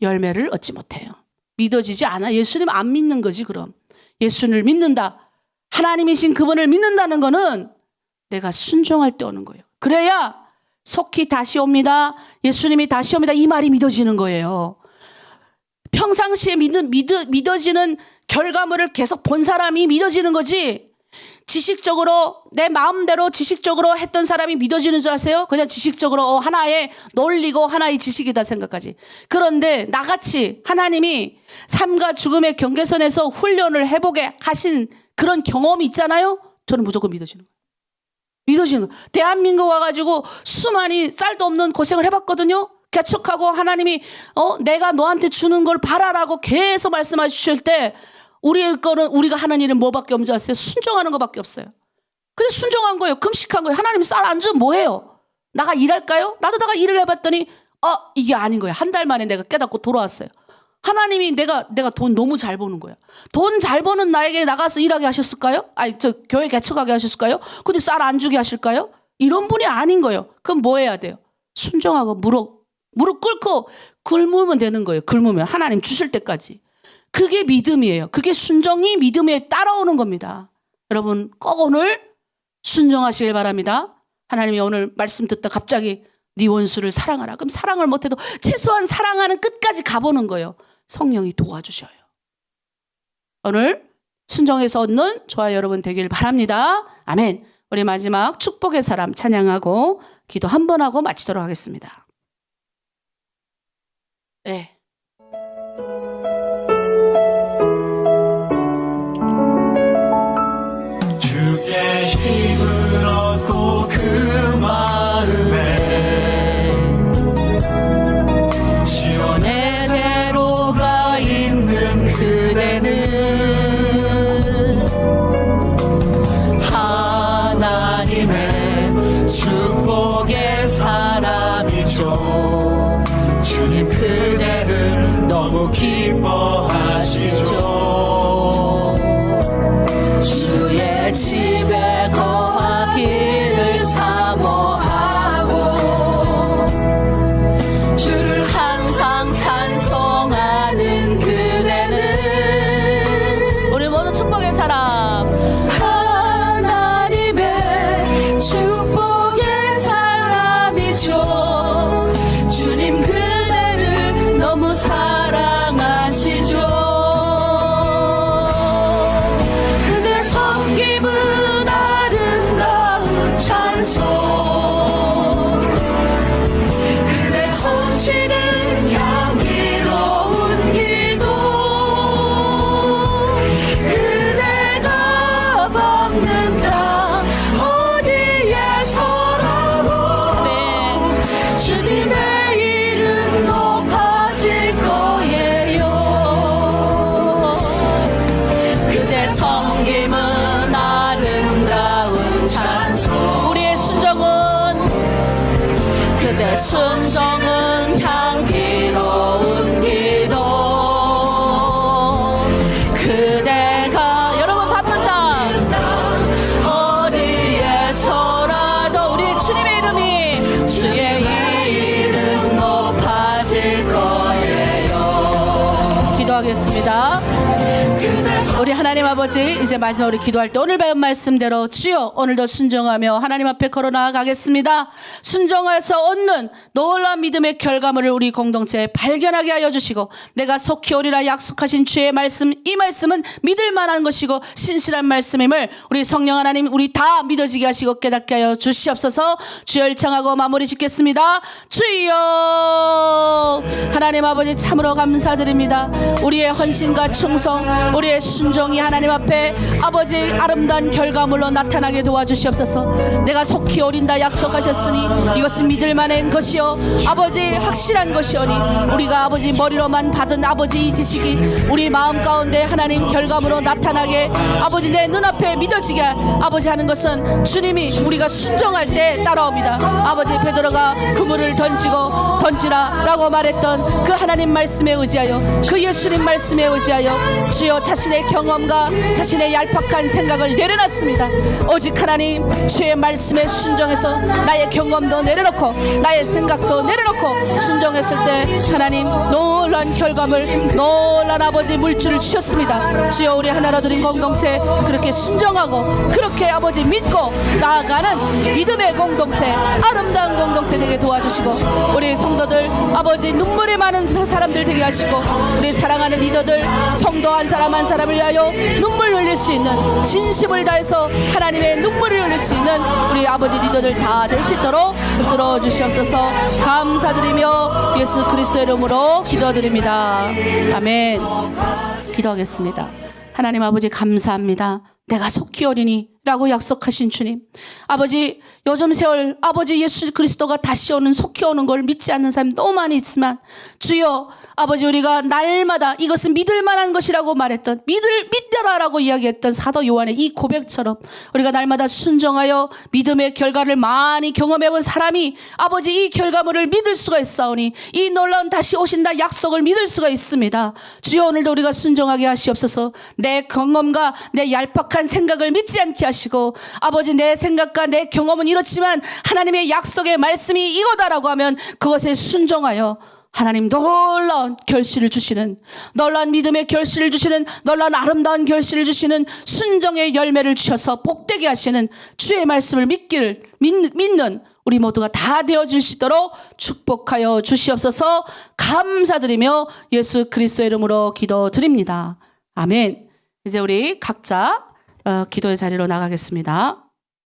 Speaker 2: 열매를 얻지 못해요. 믿어지지 않아. 예수님 안 믿는 거지 그럼. 예수를 믿는다. 하나님이신 그분을 믿는다는 거는 내가 순종할 때 오는 거예요. 그래야 속히 다시 옵니다. 예수님이 다시 옵니다. 이 말이 믿어지는 거예요. 평상시에 믿어지는 결과물을 계속 본 사람이 믿어지는 거지. 지식적으로 내 마음대로 지식적으로 했던 사람이 믿어지는 줄 아세요? 그냥 지식적으로 하나의 논리고 하나의 지식이다 생각하지. 그런데 나같이 하나님이 삶과 죽음의 경계선에서 훈련을 해보게 하신 그런 경험이 있잖아요. 저는 무조건 믿어지는 거예요. 믿어지는 거예요. 대한민국 와가지고 수많이 쌀도 없는 고생을 해봤거든요. 개척하고 하나님이 내가 너한테 주는 걸 바라라고 계속 말씀해 주실 때 우리가 하는 일은 뭐밖에 없는지 아세요? 순종하는 것밖에 없어요. 근데 순종한 거예요. 금식한 거예요. 하나님 쌀 안 주면 뭐해요? 나가 일할까요? 나도 일을 해봤더니 이게 아닌 거예요. 한 달 만에 내가 깨닫고 돌아왔어요. 하나님이 내가 돈 너무 잘 버는 거야. 돈 잘 버는 나에게 나가서 일하게 하셨을까요? 교회 개척하게 하셨을까요? 근데 쌀 안 주게 하실까요? 이런 분이 아닌 거예요. 그럼 뭐 해야 돼요? 순종하고 무릎 꿇고 굶으면 되는 거예요. 굶으면 하나님 주실 때까지. 그게 믿음이에요. 그게 순종이 믿음에 따라오는 겁니다. 여러분 꼭 오늘 순종하시길 바랍니다. 하나님이 오늘 말씀 듣다 갑자기 네 원수를 사랑하라. 그럼 사랑을 못해도 최소한 사랑하는 끝까지 가보는 거예요. 성령이 도와주셔요. 오늘 순종해서 얻는 저와 여러분 되길 바랍니다. 아멘. 우리 마지막 축복의 사람 찬양하고 기도 한 번 하고 마치도록 하겠습니다. 네.
Speaker 4: 주께 힘을 얻고
Speaker 3: 기뻐하시죠. 주의 집에 거하기를 사모하고 주를 항상 찬송하는 그대는
Speaker 2: 우리 모두 축복의 사람.
Speaker 3: 하나님의 축복의 사람이죠. 주님 그대를 너무 사랑하시죠. 그대 섬김은 아름다운 찬송, 그대 천지는 향기로운 기도, 그대가 밟는 땅 어디에서라도 주님의 이름 높아질 거예요. 그대 섬김은 아름다운 찬송,
Speaker 2: 우리의 순종은
Speaker 3: 그대 순종은 향기로운 기도, 그대가
Speaker 2: 여러분 밟는다.
Speaker 3: 어디에서라도
Speaker 2: 우리 주님의 이름이
Speaker 3: 주의 이름 높아질 거예요.
Speaker 2: 기도하겠습니다. 우리 하나님 아버지, 이제 마지막 우리 기도할 때 오늘 배운 말씀대로 주여 오늘도 순종하며 하나님 앞에 걸어 나아가겠습니다. 순종해서 얻는 놀라운 믿음의 결과물을 우리 공동체에 발견하게 하여 주시고, 내가 속히 오리라 약속하신 주의 말씀, 이 말씀은 믿을 만한 것이고 신실한 말씀임을 우리 성령 하나님 우리 다 믿어지게 하시고 깨닫게 하여 주시옵소서. 주여 열창하고 마무리 짓겠습니다. 주여 하나님 아버지 참으로 감사드립니다. 우리의 헌신과 충성, 우리의 순종이 하나님 앞에 아버지 아름다운 결과물로 나타나게 도와주시옵소서. 내가 속히 오린다 약속하셨으니 이것은 믿을 만한 것이요 아버지 확실한 것이오니, 우리가 아버지 머리로만 받은 아버지 이 지식이 우리 마음 가운데 하나님 결과물로 나타나게 아버지 내 눈앞에 믿어지게 아버지 하는 것은 주님이 우리가 순종할 때 따라옵니다. 아버지 베드로가 그물을 던지라 라고 말했던 그 하나님 말씀에 의지하여, 그 예수님 말씀에 의지하여 주여 자신의 경험과 자신의 얄팍한 생각을 내려놨습니다. 오직 하나님 주의 말씀에 순종해서 나의 경험도 내려놓고 나의 생각도 내려놓고 순종했을 때 하나님 놀란 결과물, 놀란 아버지 물질을 주셨습니다. 주여 우리 하나로 드린 공동체 그렇게 순종하고 그렇게 아버지 믿고 나아가는 믿음의 공동체, 아름다운 공동체 되게 도와주시고, 우리 성도들 아버지 눈물이 많은 사람들 되게 하시고, 우리 사랑하는 리더들 성도 한 사람 한 사람을 위하여 눈물 흘릴 수 있는, 진심을 다해서 하나님의 눈물을 흘릴 수 있는 우리 아버지 리더들 다 될 수 있도록 붙들어 주시옵소서. 감사드리며 예수 그리스도의 이름으로 기도드립니다. 아멘. 기도하겠습니다. 하나님 아버지 감사합니다. 내가 속히 오리니 라고 약속하신 주님, 아버지 요즘 세월 아버지 예수 그리스도가 다시 오는, 속히 오는 걸 믿지 않는 사람이 너무 많이 있지만 주여 아버지 우리가 날마다 이것은 믿을 만한 것이라고 말했던, 믿더라라고 이야기했던 사도 요한의 이 고백처럼 우리가 날마다 순종하여 믿음의 결과를 많이 경험해본 사람이 아버지 이 결과물을 믿을 수가 있사오니, 이 놀라운 다시 오신다 약속을 믿을 수가 있습니다. 주여 오늘도 우리가 순종하게 하시옵소서. 내 경험과 내 얄팍한 생각을 믿지 않게 하시옵소서. 아버지 내 생각과 내 경험은 이렇지만 하나님의 약속의 말씀이 이거다라고 하면 그것에 순종하여 하나님 놀라운 결실을 주시는, 놀라운 믿음의 결실을 주시는, 놀라운 아름다운 결실을 주시는 순종의 열매를 주셔서 복되게 하시는 주의 말씀을 믿는 우리 모두가 다 되어질 수 있도록 축복하여 주시옵소서. 감사드리며 예수 그리스도의 이름으로 기도드립니다. 아멘. 이제 우리 각자 기도의 자리로 나가겠습니다.